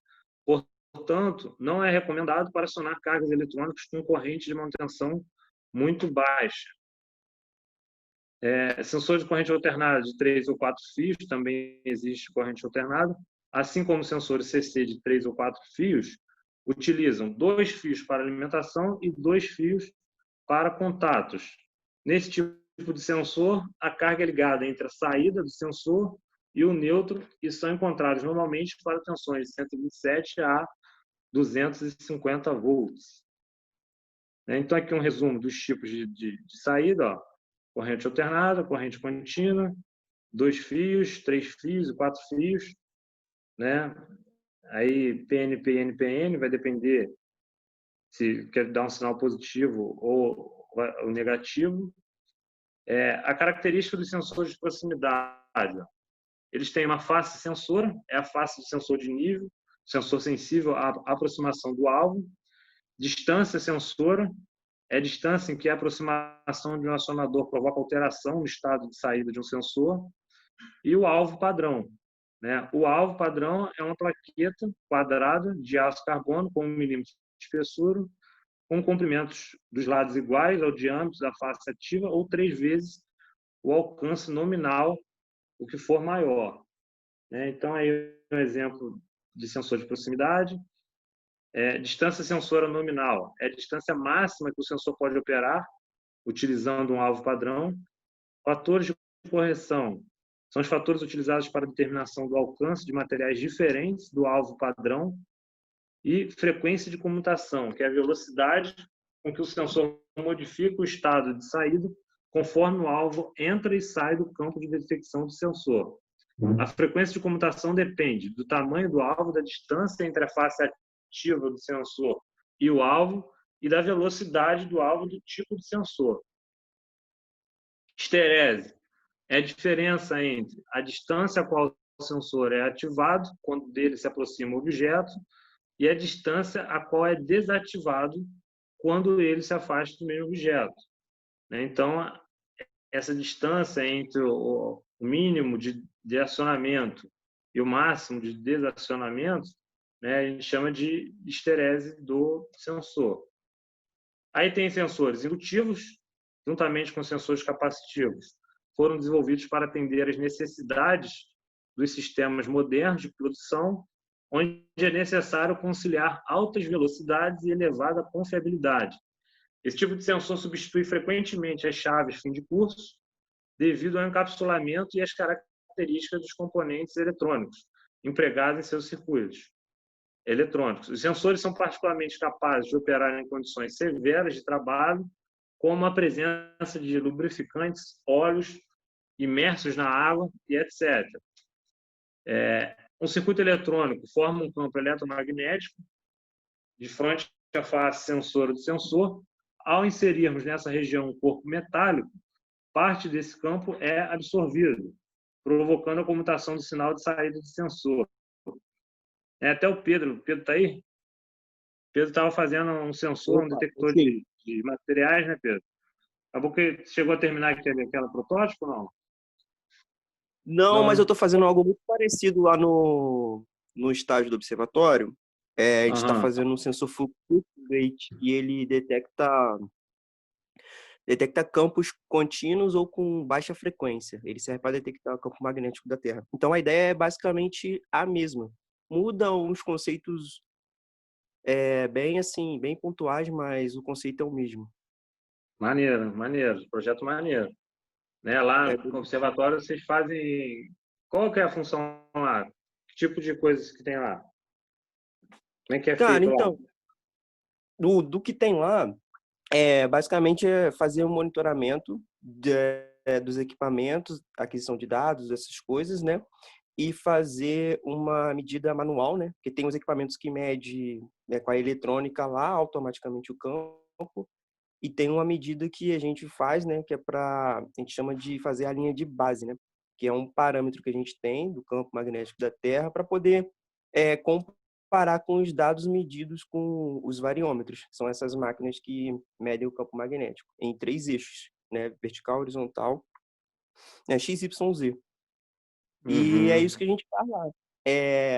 Portanto, não é recomendado para acionar cargas eletrônicas com corrente de manutenção muito baixa. Sensores de corrente alternada de 3 ou 4 fios, também existe corrente alternada, assim como sensores CC de 3 ou 4 fios, utilizam 2 fios para alimentação e 2 fios para contatos. Nesse tipo de sensor, a carga é ligada entre a saída do sensor e o neutro e são encontrados normalmente para tensões de 127 a 250 volts. Então, aqui um resumo dos tipos de saída, ó. Corrente alternada, corrente contínua, 2 fios, 3 fios e 4 fios, né? Aí PNP e NPN vai depender se quer dar um sinal positivo ou negativo. A característica dos sensores de proximidade, ó. Eles têm uma face sensora, é a face do sensor de nível, sensor sensível à aproximação do alvo. Distância sensora é a distância em que a aproximação de um acionador provoca alteração no estado de saída de um sensor. E o alvo padrão, né? O alvo padrão é uma plaqueta quadrada de aço carbono com 1 milímetro de espessura, com comprimentos dos lados iguais ao diâmetro da face ativa ou 3 vezes o alcance nominal, o que for maior. Então, aí um exemplo de sensor de proximidade. Distância sensora nominal é a distância máxima que o sensor pode operar utilizando um alvo padrão. Fatores de correção são os fatores utilizados para a determinação do alcance de materiais diferentes do alvo padrão. E frequência de comutação, que é a velocidade com que o sensor modifica o estado de saída conforme o alvo entra e sai do campo de detecção do sensor. A frequência de comutação depende do tamanho do alvo, da distância entre a face ativa do sensor e o alvo e da velocidade do alvo do tipo de sensor. Esterese é a diferença entre a distância a qual o sensor é ativado, quando dele se aproxima o objeto, e a distância a qual é desativado, quando ele se afasta do mesmo objeto. Então, essa distância entre o mínimo de acionamento e o máximo de desacionamento, a gente chama de esterese do sensor. Aí tem sensores indutivos, juntamente com sensores capacitivos, foram desenvolvidos para atender às necessidades dos sistemas modernos de produção, onde é necessário conciliar altas velocidades e elevada confiabilidade. Esse tipo de sensor substitui frequentemente as chaves fim de curso, devido ao encapsulamento e às características dos componentes eletrônicos empregados em seus circuitos eletrônicos. Os sensores são particularmente capazes de operar em condições severas de trabalho, como a presença de lubrificantes, óleos imersos na água e etc. Um circuito eletrônico forma um campo eletromagnético de fronte à face sensora do sensor. Ao inserirmos nessa região um corpo metálico, parte desse campo é absorvido, provocando a comutação do sinal de saída do sensor. Até o Pedro está aí? O Pedro estava fazendo um sensor, um Opa, detector de materiais, né, Pedro? Acabou que chegou a terminar aquela protótipo, não? Não, mas eu estou fazendo algo muito parecido lá no estágio do observatório. A gente está fazendo um sensor fluxo rate e ele detecta campos contínuos ou com baixa frequência. Ele serve para detectar o campo magnético da Terra. Então, a ideia é basicamente a mesma. Muda uns conceitos bem assim, bem pontuais, mas o conceito é o mesmo. Maneiro, maneiro. Projeto maneiro. Né? Lá no observatório vocês fazem... Qual que é a função lá? Que tipo de coisas que tem lá? Como é que é Cara, feito então, lá? do que tem lá, basicamente é fazer um monitoramento dos equipamentos, aquisição de dados, essas coisas, né? E fazer uma medida manual, né? Porque tem os equipamentos que mede, né, com a eletrônica lá automaticamente o campo, e tem uma medida que a gente faz, né? Que a gente chama de fazer a linha de base, né? Que é um parâmetro que a gente tem do campo magnético da Terra para poder comparar com os dados medidos com os variômetros, que são essas máquinas que medem o campo magnético em 3 eixos, né? Vertical, horizontal, X, Y, Z. E é isso que a gente faz lá.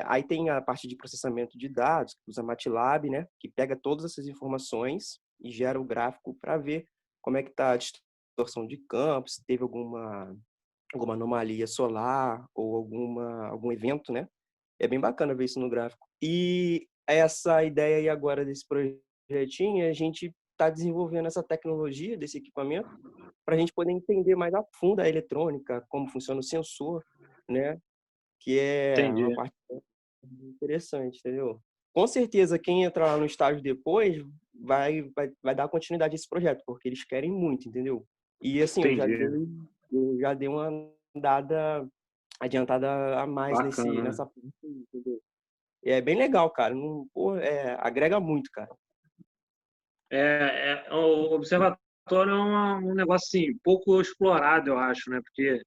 Aí tem a parte de processamento de dados, que usa MATLAB, né? Que pega todas essas informações e gera o gráfico para ver como é que está a distorção de campo, se teve alguma anomalia solar ou algum evento, né? É bem bacana ver isso no gráfico. E essa ideia aí agora desse projetinho, a gente está desenvolvendo essa tecnologia desse equipamento para a gente poder entender mais a fundo a eletrônica, como funciona o sensor, né? Que é Entendi. uma parte interessante, entendeu? Com certeza, quem entrar lá no estágio depois vai dar continuidade a esse projeto, porque eles querem muito, entendeu? E assim, Entendi. eu já dei uma adiantada a mais Bacana, né? nessa parte, entendeu? É bem legal, cara. Não, agrega muito, cara. O observatório é um negócio assim, pouco explorado, eu acho, né? Porque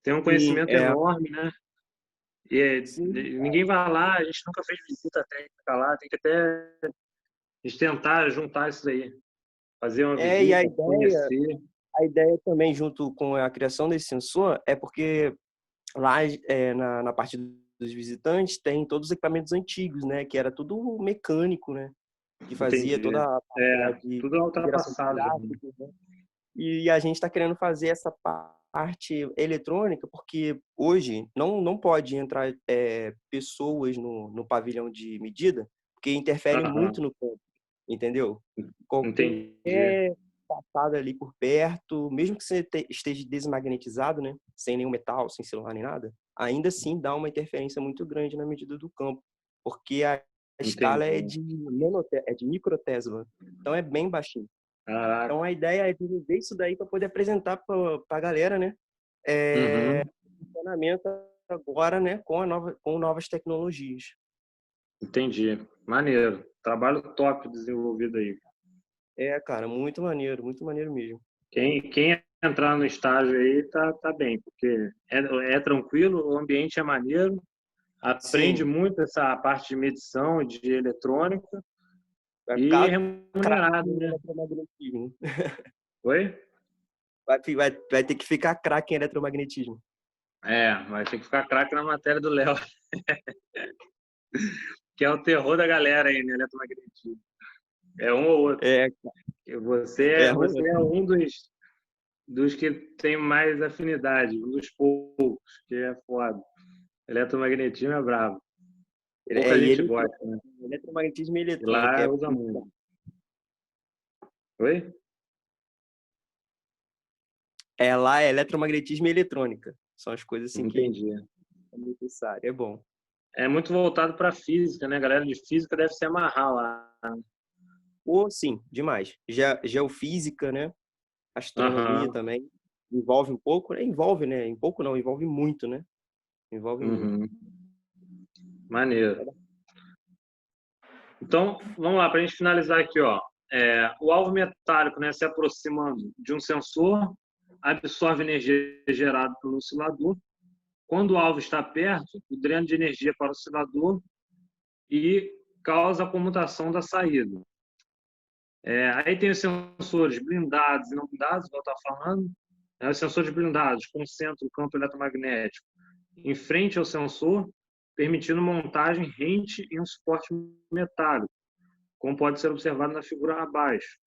tem um Sim, conhecimento enorme, né? E sim, ninguém vai lá, a gente nunca fez visita técnica lá, tem que até a gente tentar juntar isso daí, fazer uma e visita, conhecer. a ideia também, junto com a criação desse sensor, é porque lá na parte dos visitantes tem todos os equipamentos antigos, né? Que era tudo mecânico, né? Que fazia Entendi. toda a parte lá de Tudo geração de ultrapassado já. gráficos, né? E a gente está querendo fazer essa parte eletrônica, porque hoje não pode entrar pessoas no pavilhão de medida, porque interfere muito no campo, entendeu? Entendi. Qualquer passada ali por perto, mesmo que você esteja desmagnetizado, né, sem nenhum metal, sem celular nem nada, ainda assim dá uma interferência muito grande na medida do campo, porque a escala é Entendi. de microtesla, então é bem baixinho. Caraca. Então a ideia é desenvolver isso daí para poder apresentar para a galera, né, funcionamento agora, né, com novas tecnologias. Entendi. Maneiro. Trabalho top desenvolvido aí. Cara, muito maneiro mesmo. Quem entrar no estágio aí tá bem, porque é tranquilo, o ambiente é maneiro, aprende Sim, muito essa parte de medição, de eletrônica vai e é ficar craque remunerado, em né? eletromagnetismo. Oi? Vai ter que ficar craque em eletromagnetismo. Vai ter que ficar craque na matéria do Léo, que é o terror da galera aí, né? Eletromagnetismo. É um ou outro. É, Você é um dos que tem mais afinidade, um dos poucos, que é foda. Eletromagnetismo é bravo. Pouca e gente gosta, né? eletromagnetismo e E eletrônica. lá usa muito. Oi? Lá é eletromagnetismo e eletrônica. São as coisas assim que Entendi. é necessário. É bom. É muito voltado para física, né? A galera de física deve se amarrar lá. Sim, demais. Geofísica, né? Astronomia Aham. também. Envolve um pouco, né? Envolve, né? Um pouco não, envolve muito, né? Envolve muito. Uhum. Maneiro. Então, vamos lá, para a gente finalizar aqui, ó. O alvo metálico, né, se aproximando de um sensor, absorve energia gerada pelo oscilador. Quando o alvo está perto, o dreno de energia para o oscilador e causa a comutação da saída. Aí tem os sensores blindados e não blindados, igual eu estava falando. Os sensores blindados concentram o campo eletromagnético em frente ao sensor, permitindo montagem rente em um suporte metálico, como pode ser observado na figura abaixo.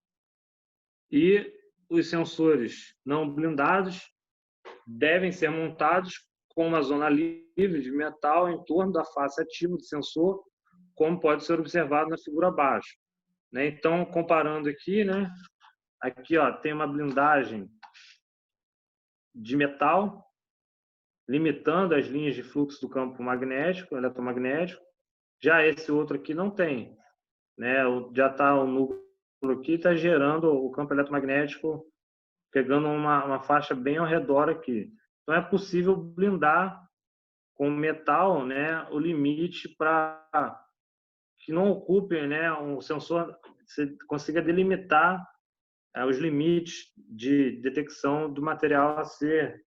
E os sensores não blindados devem ser montados com uma zona livre de metal em torno da face ativa do sensor, como pode ser observado na figura abaixo. Então, comparando aqui, aqui ó, tem uma blindagem de metal, limitando as linhas de fluxo do campo magnético, eletromagnético. Já esse outro aqui não tem. Já está o núcleo aqui, está gerando o campo eletromagnético, pegando uma faixa bem ao redor aqui. Então, é possível blindar com metal o limite para que não ocupe um sensor, você consiga delimitar os limites de detecção do material a ser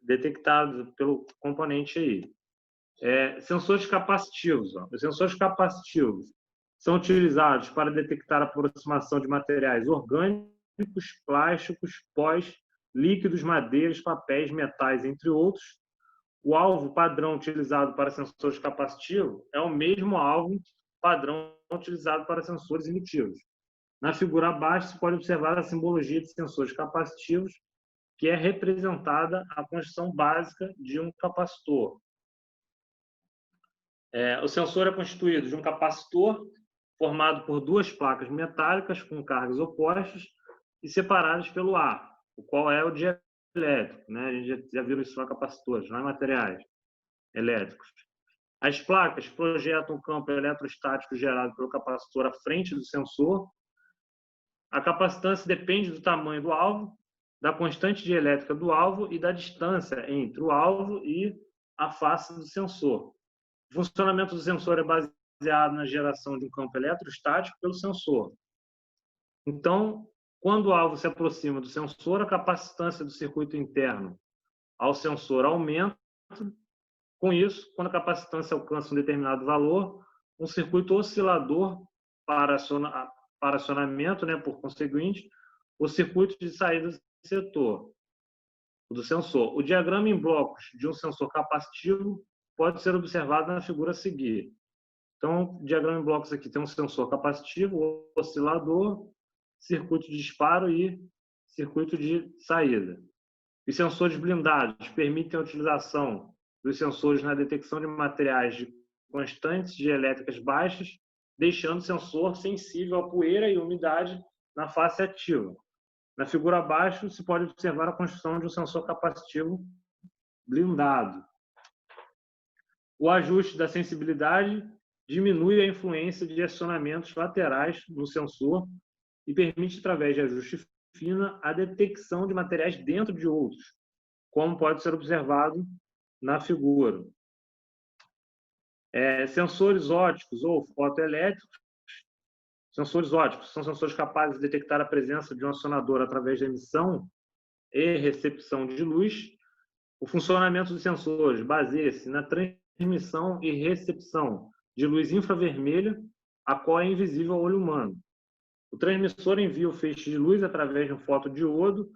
detectado pelo componente aí. Sensores capacitivos. Ó. Os sensores capacitivos são utilizados para detectar a aproximação de materiais orgânicos, plásticos, pós, líquidos, madeiras, papéis, metais, entre outros. O alvo padrão utilizado para sensores capacitivos é o mesmo alvo padrão utilizado para sensores indutivos. Na figura abaixo, se pode observar a simbologia de sensores capacitivos, que é representada a construção básica de um capacitor. O sensor é constituído de um capacitor formado por duas placas metálicas com cargas opostas e separadas pelo ar, o qual é o dielétrico. A gente já viu isso lá capacitores, não é materiais elétricos. As placas projetam o campo eletrostático gerado pelo capacitor à frente do sensor. A capacitância depende do tamanho do alvo, da constante dielétrica do alvo e da distância entre o alvo e a face do sensor. O funcionamento do sensor é baseado na geração de um campo eletrostático pelo sensor. Então, quando o alvo se aproxima do sensor, a capacitância do circuito interno ao sensor aumenta. Com isso, quando a capacitância alcança um determinado valor, um circuito oscilador para acionamento, por conseguinte, o circuito de saída do sensor. O diagrama em blocos de um sensor capacitivo pode ser observado na figura a seguir. Então, o diagrama em blocos aqui tem um sensor capacitivo, oscilador, circuito de disparo e circuito de saída. Os sensores blindados permitem a utilização dos sensores na detecção de materiais de constantes dielétricas baixas, deixando o sensor sensível à poeira e umidade na face ativa. Na figura abaixo, se pode observar a construção de um sensor capacitivo blindado. O ajuste da sensibilidade diminui a influência de acionamentos laterais no sensor e permite, através de ajuste fino, a detecção de materiais dentro de outros, como pode ser observado na figura. Sensores ópticos ou fotoelétricos. Sensores ópticos são sensores capazes de detectar a presença de um acionador através da emissão e recepção de luz. O funcionamento dos sensores baseia-se na transmissão e recepção de luz infravermelha, a qual é invisível ao olho humano. O transmissor envia o feixe de luz através de um fotodiodo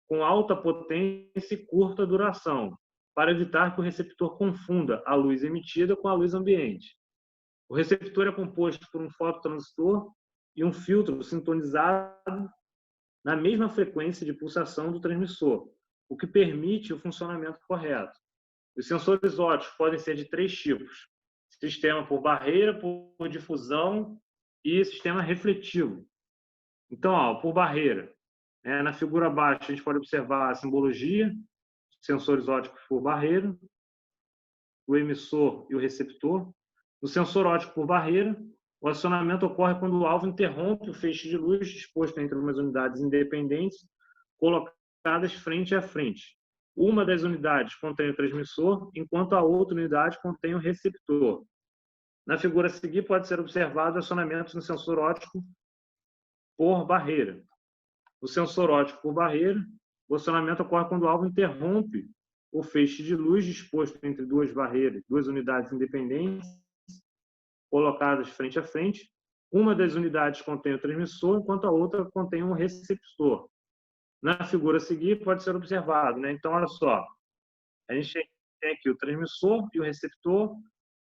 com alta potência e curta duração, para evitar que o receptor confunda a luz emitida com a luz ambiente. O receptor é composto por um fototransistor e um filtro sintonizado na mesma frequência de pulsação do transmissor, o que permite o funcionamento correto. Os sensores ópticos podem ser de 3 tipos: sistema por barreira, por difusão e sistema refletivo. Então, por barreira, na figura abaixo a gente pode observar a simbologia, sensores ópticos por barreira, o emissor e o receptor. No sensor óptico por barreira, o acionamento ocorre quando o alvo interrompe o feixe de luz disposto entre umas unidades independentes colocadas frente a frente. Uma das unidades contém o transmissor, enquanto a outra unidade contém o receptor. Na figura a seguir, pode ser observado o acionamento no sensor óptico por barreira. O sensor óptico por barreira, o acionamento ocorre quando o alvo interrompe o feixe de luz disposto entre duas barreiras, duas unidades independentes, colocadas frente a frente. Uma das unidades contém o transmissor, enquanto a outra contém um receptor. Na figura a seguir, pode ser observado, né? Então, olha só, a gente tem aqui o transmissor e o receptor,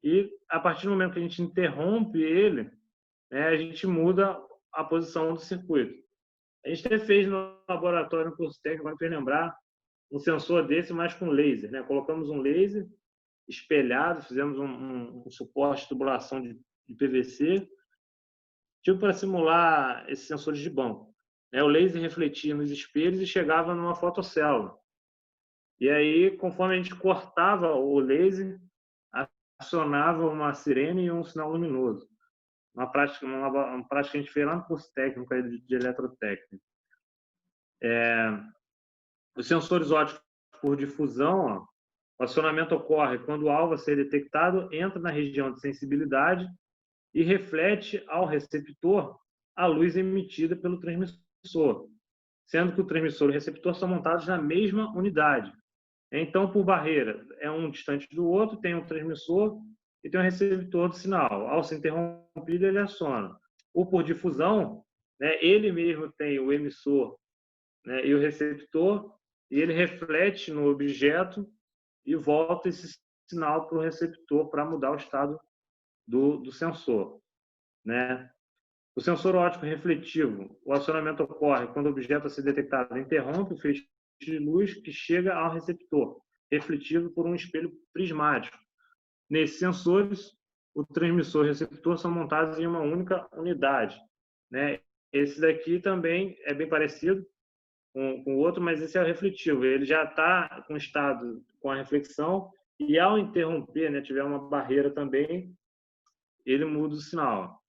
e a partir do momento que a gente interrompe ele, né, a gente muda a posição do circuito. A gente até fez no laboratório, no curso técnico, agora para lembrar, um sensor desse, mas com laser, né? Colocamos um laser espelhado, fizemos um suporte de tubulação de PVC, tipo para simular esses sensores de banco. O laser refletia nos espelhos e chegava numa fotocélula. E aí, conforme a gente cortava o laser, acionava uma sirene e um sinal luminoso. Uma prática que a gente fez lá no curso técnico aí de eletrotécnica. Os sensores ópticos por difusão, ó, o acionamento ocorre quando o alvo a ser detectado entra na região de sensibilidade e reflete ao receptor a luz emitida pelo transmissor, sendo que o transmissor e o receptor são montados na mesma unidade. Então, por barreira, é um distante do outro, tem um transmissor e tem um receptor do sinal. Ao ser interrompido, ele aciona. O por difusão, né, ele mesmo tem o emissor, né, e o receptor, e ele reflete no objeto e volta esse sinal para o receptor para mudar o estado do sensor, né? O sensor óptico refletivo, o acionamento ocorre quando o objeto a ser detectado interrompe o feixe de luz que chega ao receptor, refletido por um espelho prismático. Nesses sensores, o transmissor e o receptor são montados em uma única unidade, né? Esse daqui também é bem parecido com o outro, mas esse é o refletivo. Ele já está com estado com a reflexão e, ao interromper, né, tiver uma barreira também, ele muda o sinal.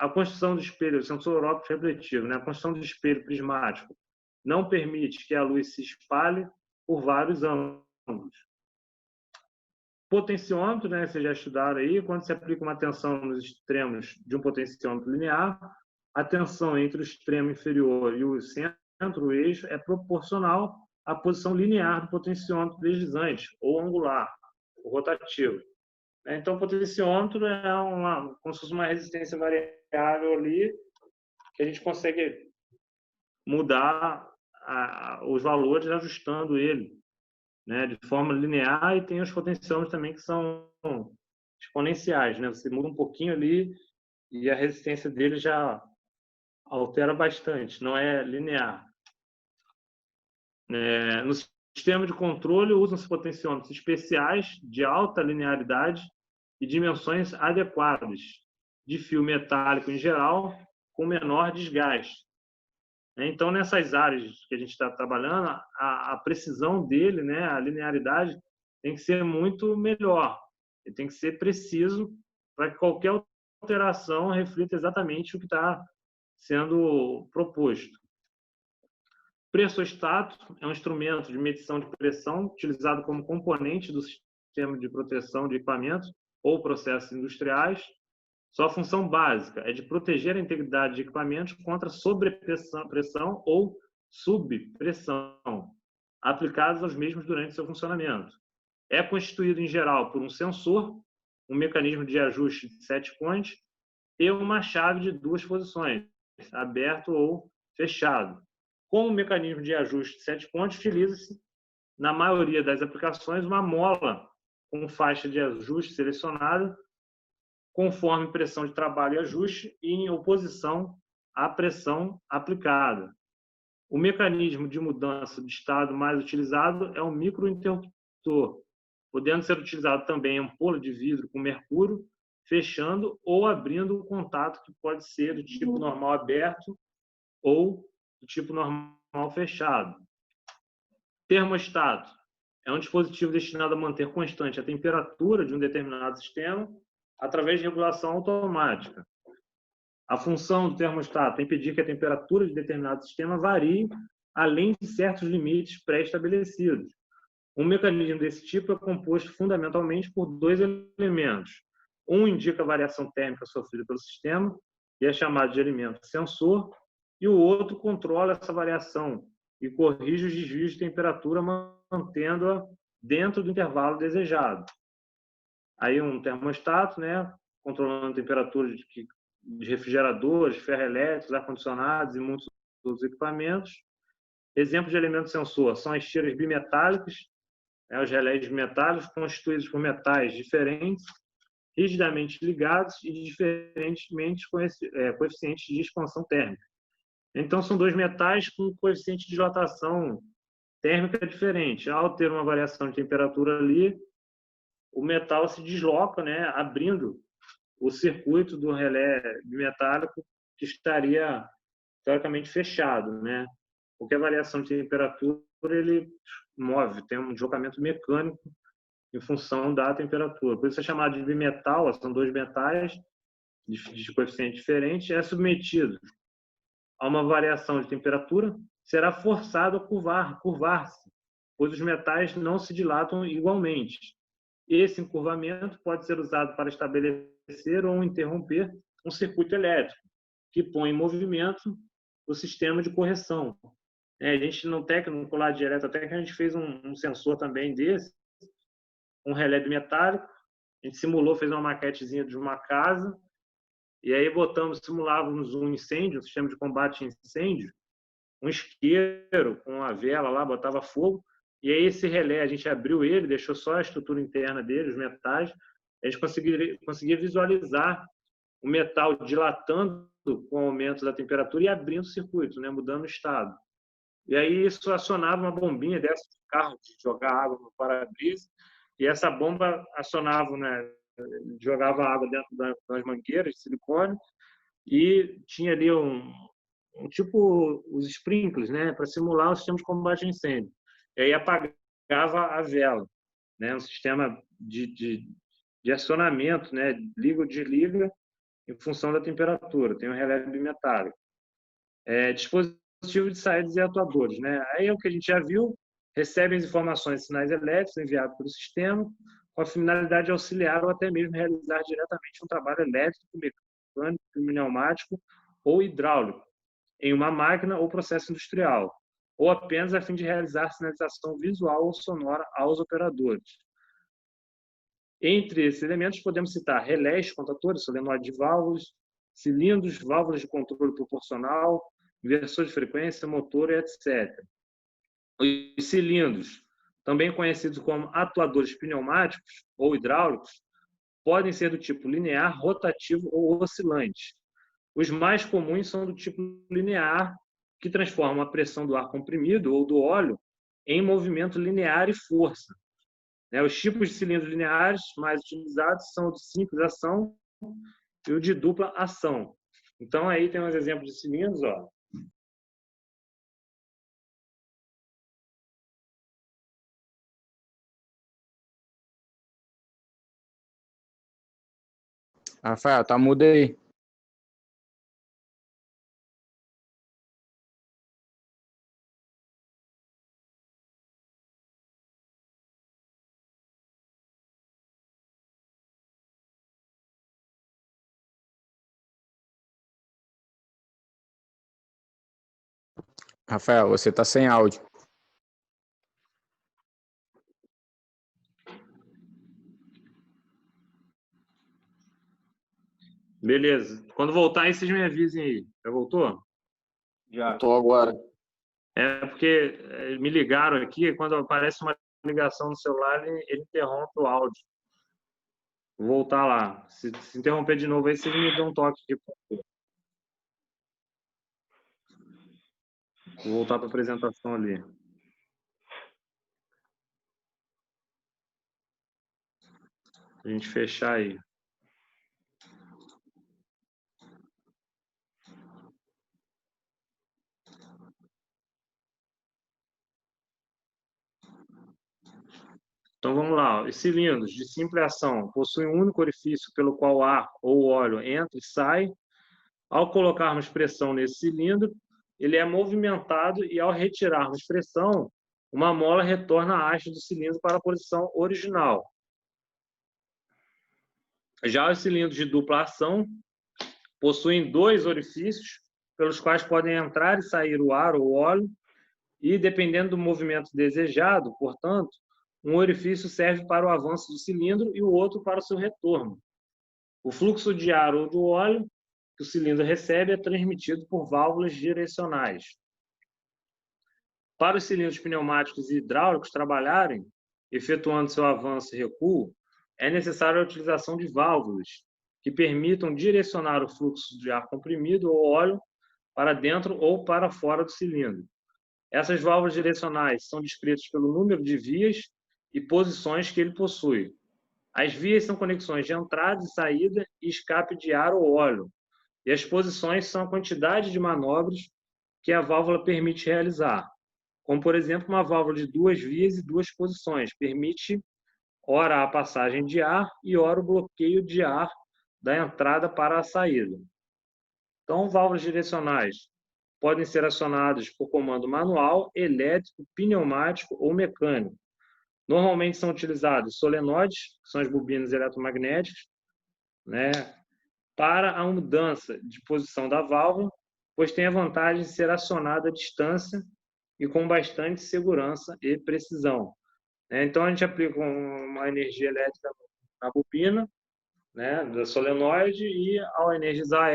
A construção do espelho, o sensor óptico refletivo, né, a construção do espelho prismático não permite que a luz se espalhe por vários ângulos. Potenciômetro, né, vocês já estudaram aí, quando se aplica uma tensão nos extremos de um potenciômetro linear, a tensão entre o extremo inferior e o centro, o eixo, é proporcional à posição linear do potenciômetro deslizante, ou angular, ou rotativo. Então, o potenciômetro é como se fosse uma resistência variável ali, que a gente consegue mudar os valores ajustando ele, né, de forma linear, e tem os potenciômetros também que são exponenciais, né? Você muda um pouquinho ali e a resistência dele já altera bastante, não é linear. No sistema de controle, usam-se potenciômetros especiais de alta linearidade e dimensões adequadas, de fio metálico em geral, com menor desgaste. Então, nessas áreas que a gente está trabalhando, a precisão dele, né, a linearidade, tem que ser muito melhor. Ele tem que ser preciso para que qualquer alteração reflita exatamente o que está sendo proposto. Pressostato é um instrumento de medição de pressão utilizado como componente do sistema de proteção de equipamentos ou processos industriais. Sua função básica é de proteger a integridade de equipamentos contra sobrepressão ou subpressão, aplicados aos mesmos durante seu funcionamento. É constituído, em geral, por um sensor, um mecanismo de ajuste de 7 pontes e uma chave de 2 posições, aberto ou fechado. Como mecanismo de ajuste de 7 pontos, utiliza-se, na maioria das aplicações, uma mola com faixa de ajuste selecionada, conforme pressão de trabalho e ajuste, e em oposição à pressão aplicada. O mecanismo de mudança de estado mais utilizado é o microinterruptor, podendo ser utilizado também ampola de vidro com mercúrio, fechando ou abrindo o contato, que pode ser do tipo normal aberto ou do tipo normal fechado. Termostato é um dispositivo destinado a manter constante a temperatura de um determinado sistema através de regulação automática. A função do termostato é impedir que a temperatura de determinado sistema varie além de certos limites pré-estabelecidos. Um mecanismo desse tipo é composto fundamentalmente por 2 elementos: Um indica a variação térmica sofrida pelo sistema, e é chamado de elemento sensor, e o outro controla essa variação e corrige os desvios de temperatura, mantendo-a dentro do intervalo desejado. Aí um termostato, né, controlando a temperatura de refrigeradores, ferroelétricos, ar-condicionados e muitos outros equipamentos. Exemplos de elementos sensor são as tiras bimetálicas, né, os relés bimetálicos constituídos por metais diferentes, rigidamente ligados e diferentemente coeficientes de expansão térmica. Então, são dois metais com coeficiente de dilatação térmica diferente. Ao ter uma variação de temperatura ali, o metal se desloca, né, abrindo o circuito do relé bimetálico que estaria teoricamente fechado, né? Porque a variação de temperatura ele move, tem um deslocamento mecânico em função da temperatura. Por isso é chamado de bimetal, são dois metais de coeficiente diferente, é submetido a uma variação de temperatura, será forçado a curvar-se, pois os metais não se dilatam igualmente. Esse encurvamento pode ser usado para estabelecer ou interromper um circuito elétrico, que põe em movimento o sistema de correção. A gente, no técnico lá de eletrotécnica, a gente fez um sensor também desse, um relé bimetálico, a gente simulou, fez uma maquetezinha de uma casa, e aí simulávamos um incêndio, um sistema de combate a incêndio, um isqueiro com uma vela lá, botava fogo, e aí esse relé, a gente abriu ele, deixou só a estrutura interna dele, os metais, a gente conseguia visualizar o metal dilatando com o aumento da temperatura e abrindo o circuito, né, mudando o estado. E aí isso acionava uma bombinha dessa de carro, de jogar água no para-brisa, e essa bomba acionava, né, jogava água dentro das mangueiras de silicone e tinha ali tipo os sprinklers, né, para simular o sistema de combate a incêndio. E aí apagava a vela, né, um sistema de acionamento, né, liga ou desliga em função da temperatura. Tem um relé bimetálico. Dispositivo de saídas e atuadores, né? Aí é o que a gente já viu, recebem as informações de sinais elétricos enviados pelo sistema com a finalidade de auxiliar ou até mesmo realizar diretamente um trabalho elétrico, mecânico, pneumático ou hidráulico em uma máquina ou processo industrial, ou apenas a fim de realizar sinalização visual ou sonora aos operadores. Entre esses elementos podemos citar relés, contatores, solenoide de válvulas, cilindros, válvulas de controle proporcional, inversor de frequência, motor, etc. Os cilindros, também conhecidos como atuadores pneumáticos ou hidráulicos, podem ser do tipo linear, rotativo ou oscilante. Os mais comuns são do tipo linear, que transforma a pressão do ar comprimido ou do óleo em movimento linear e força. Os tipos de cilindros lineares mais utilizados são o de simples ação e o de dupla ação. Então, aí tem uns exemplos de cilindros, ó. Rafael, tá mudo aí. Rafael, você tá sem áudio. Beleza. Quando voltar aí, vocês me avisem aí. Já voltou? Já. Estou agora. É porque me ligaram aqui, quando aparece uma ligação no celular, ele interrompe o áudio. Vou voltar lá. Se interromper de novo aí, vocês me dão um toque aqui. Vou voltar para a apresentação ali. A gente fechar aí. Então vamos lá. Os cilindros de simples ação possuem um único orifício pelo qual o ar ou o óleo entra e sai. Ao colocarmos pressão nesse cilindro, ele é movimentado e ao retirarmos pressão, uma mola retorna a haste do cilindro para a posição original. Já os cilindros de dupla ação possuem 2 orifícios pelos quais podem entrar e sair o ar ou o óleo e, dependendo do movimento desejado, portanto, um orifício serve para o avanço do cilindro e o outro para o seu retorno. O fluxo de ar ou do óleo que o cilindro recebe é transmitido por válvulas direcionais. Para os cilindros pneumáticos e hidráulicos trabalharem, efetuando seu avanço e recuo, é necessária a utilização de válvulas que permitam direcionar o fluxo de ar comprimido ou óleo para dentro ou para fora do cilindro. Essas válvulas direcionais são descritas pelo número de vias e posições que ele possui. As vias são conexões de entrada e saída e escape de ar ou óleo, e as posições são a quantidade de manobras que a válvula permite realizar. Como, por exemplo, uma válvula de 2 vias e 2 posições permite, ora, a passagem de ar e, ora, o bloqueio de ar da entrada para a saída. Então, válvulas direcionais podem ser acionadas por comando manual, elétrico, pneumático ou mecânico. Normalmente são utilizados solenoides, que são as bobinas eletromagnéticas, né, para a mudança de posição da válvula, pois tem a vantagem de ser acionada à distância e com bastante segurança e precisão. Então, a gente aplica uma energia elétrica na bobina, né, da solenoide, e ao energizar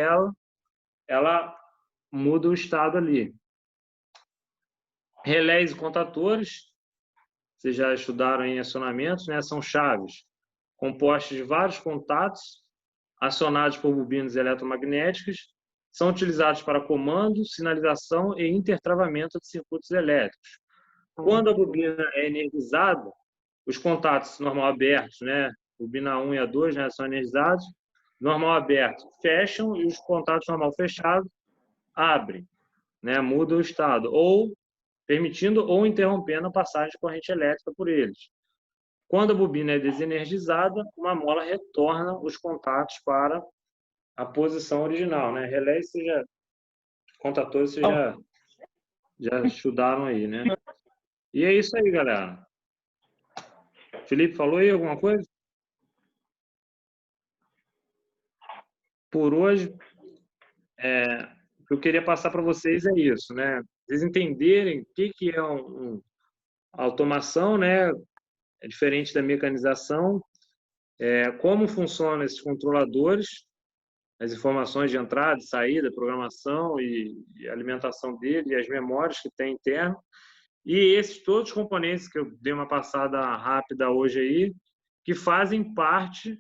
ela muda o estado ali. Relés e contatores, vocês já estudaram em acionamentos, né, são chaves compostas de vários contatos acionados por bobinas eletromagnéticas, são utilizados para comando, sinalização e intertravamento de circuitos elétricos. Quando a bobina é energizada, os contatos normal abertos, né, bobina 1 e a 2, né, são energizados, normal aberto fecham e os contatos normal fechados abrem, né, muda o estado, ou permitindo ou interrompendo a passagem de corrente elétrica por eles. Quando a bobina é desenergizada, uma mola retorna os contatos para a posição original, né? Relés, contatores, vocês já estudaram aí, né? E é isso aí, galera. Felipe, falou aí alguma coisa? Por hoje, o que eu queria passar para vocês é isso, né? Vocês entenderem o que é automação, né? É diferente da mecanização, como funcionam esses controladores, as informações de entrada, saída, programação e alimentação dele, e as memórias que tem interno, e esses todos os componentes que eu dei uma passada rápida hoje aí, que fazem parte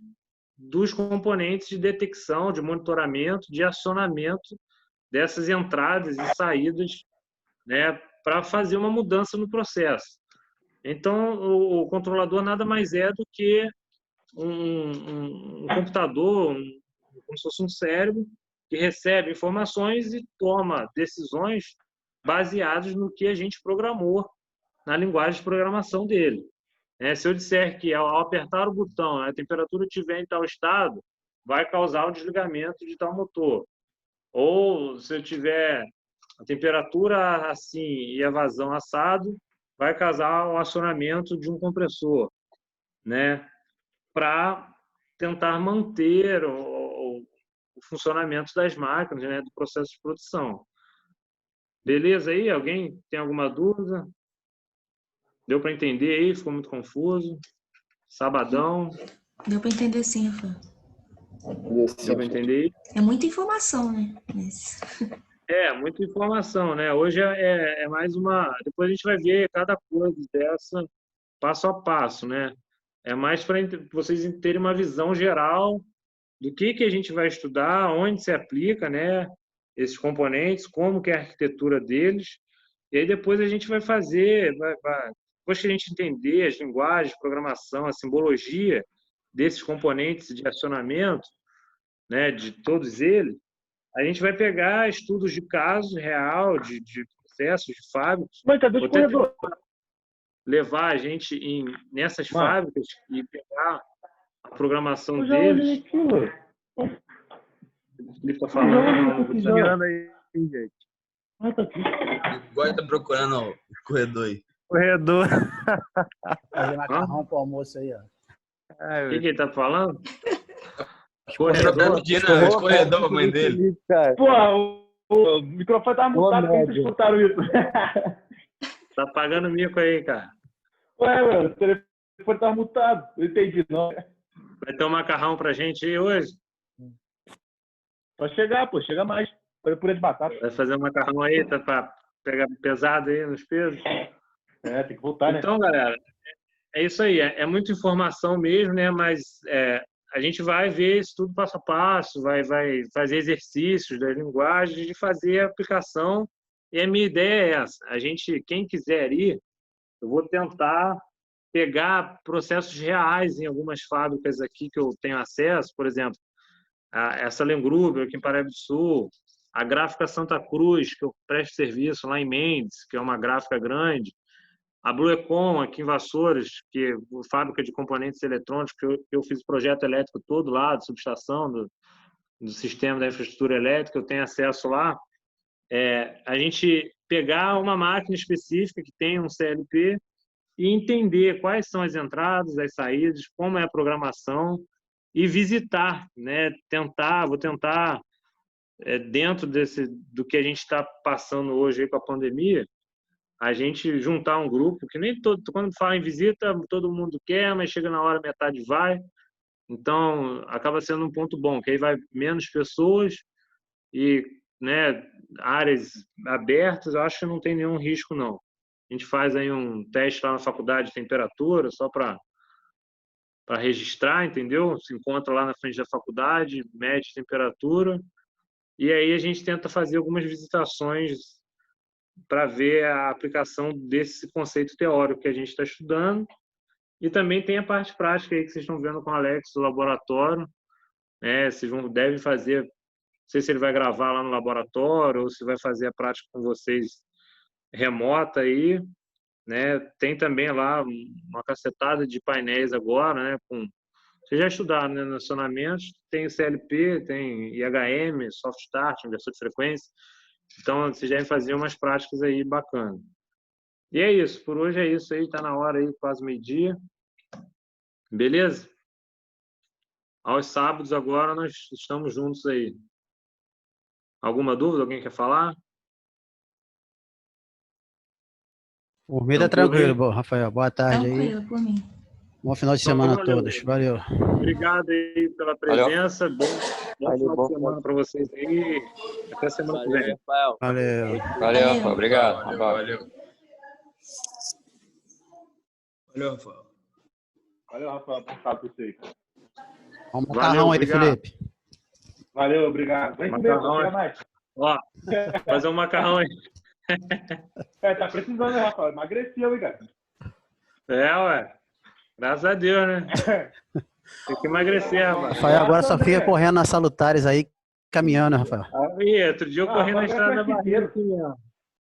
dos componentes de detecção, de monitoramento, de acionamento dessas entradas e saídas, né, para fazer uma mudança no processo. Então, o controlador nada mais é do que um computador, como se fosse um cérebro, que recebe informações e toma decisões baseadas no que a gente programou na linguagem de programação dele. Se eu disser que ao apertar o botão, a temperatura estiver em tal estado, vai causar o desligamento de tal motor. Ou se eu tiver a temperatura assim e a vazão assado, vai causar o acionamento de um compressor, né? Para tentar manter o funcionamento das máquinas, né? Do processo de produção. Beleza aí? Alguém tem alguma dúvida? Deu para entender aí? Ficou muito confuso? Sabadão. Deu para entender sim, Rafael. Deu para entender aí? É muita informação, né? Muita informação, né? Hoje é mais uma... Depois a gente vai ver cada coisa dessa passo a passo, né? É mais para vocês terem uma visão geral do que a gente vai estudar, onde se aplica, né? Esses componentes, como que é a arquitetura deles. E aí depois a gente vai fazer... Depois que a gente entender as linguagens, programação, a simbologia desses componentes de acionamento, né? De todos eles, a gente vai pegar estudos de caso real, de processos, de fábricas, levar a gente nessas fábricas e pegar a programação deles. Ele está falando. Tá mirando aí, gente. Agora tá procurando o corredor aí. Corredor. Fazer macarrão pro almoço aí, ó. O que ele está falando? Escorredor. Pedindo escorredor pra mãe dele. Porra, o microfone tava mutado, como vocês escutaram isso? Tá pagando mico aí, cara. Ué, mano, o telefone tava mutado. Não entendi, não. Vai ter um macarrão pra gente aí hoje? Pode chegar, pô, chega mais. Purê de batata. Vai fazer um macarrão aí, tá pra pegar pesado aí nos pesos? É, tem que voltar, né? Então, galera, é isso aí. É muita informação mesmo, né? Mas a gente vai ver isso tudo passo a passo, vai fazer exercícios das linguagens de fazer a aplicação. E a minha ideia é essa. A gente, quem quiser ir, eu vou tentar pegar processos reais em algumas fábricas aqui que eu tenho acesso, por exemplo, essa Lengruber aqui em Paraíba do Sul, a Gráfica Santa Cruz, que eu presto serviço lá em Mendes, que é uma gráfica grande, a Bluecom aqui em Vassouras, que é uma fábrica de componentes eletrônicos, que eu fiz o projeto elétrico todo lá, de subestação, do sistema da infraestrutura elétrica, eu tenho acesso lá. A gente pegar uma máquina específica que tem um CLP e entender quais são as entradas, as saídas, como é a programação e visitar, né? Vou tentar, dentro do que a gente está passando hoje aí com a pandemia, a gente juntar um grupo, que nem quando fala em visita, todo mundo quer, mas chega na hora, metade vai. Então, acaba sendo um ponto bom, que aí vai menos pessoas e, né, áreas abertas, eu acho que não tem nenhum risco, não. A gente faz aí um teste lá na faculdade de temperatura, só para registrar, entendeu? Se encontra lá na frente da faculdade, mede temperatura, e aí a gente tenta fazer algumas visitações para ver a aplicação desse conceito teórico que a gente está estudando. E também tem a parte prática aí que vocês estão vendo com o Alex do laboratório, né? Vocês devem fazer, não sei se ele vai gravar lá no laboratório ou se vai fazer a prática com vocês remota aí, né? Tem também lá uma cacetada de painéis agora, né? Vocês já estudaram, né? Nacionamentos, tem CLP, tem IHM, Soft Start, inversor de frequência. Então, vocês devem fazer umas práticas aí bacanas. E é isso, por hoje é isso aí, tá na hora aí, quase meio-dia. Beleza? Aos sábados agora nós estamos juntos aí. Alguma dúvida? Alguém quer falar? Por mim tá tranquilo, Rafael. Boa tarde aí. Tranquilo por mim. Bom final de semana a todos. Valeu. Obrigado aí pela presença. Bom final de semana para vocês aí. Até semana que vem. Valeu. Valeu, Rafael. Obrigado. Valeu, Rafael. Valeu, Rafael, por estar por você. Um macarrão aí, Felipe. Valeu, obrigado. Vem comer, mais. Ó, fazer um macarrão aí. Tá precisando, né, Rafael? Emagreceu, hein, cara? Ué. Graças a Deus, né? Tem que emagrecer, rapaz. Rafael agora só fica correndo nas salutares aí, caminhando, Rafael. Outro dia eu corri na estrada da Bahia aqui mesmo.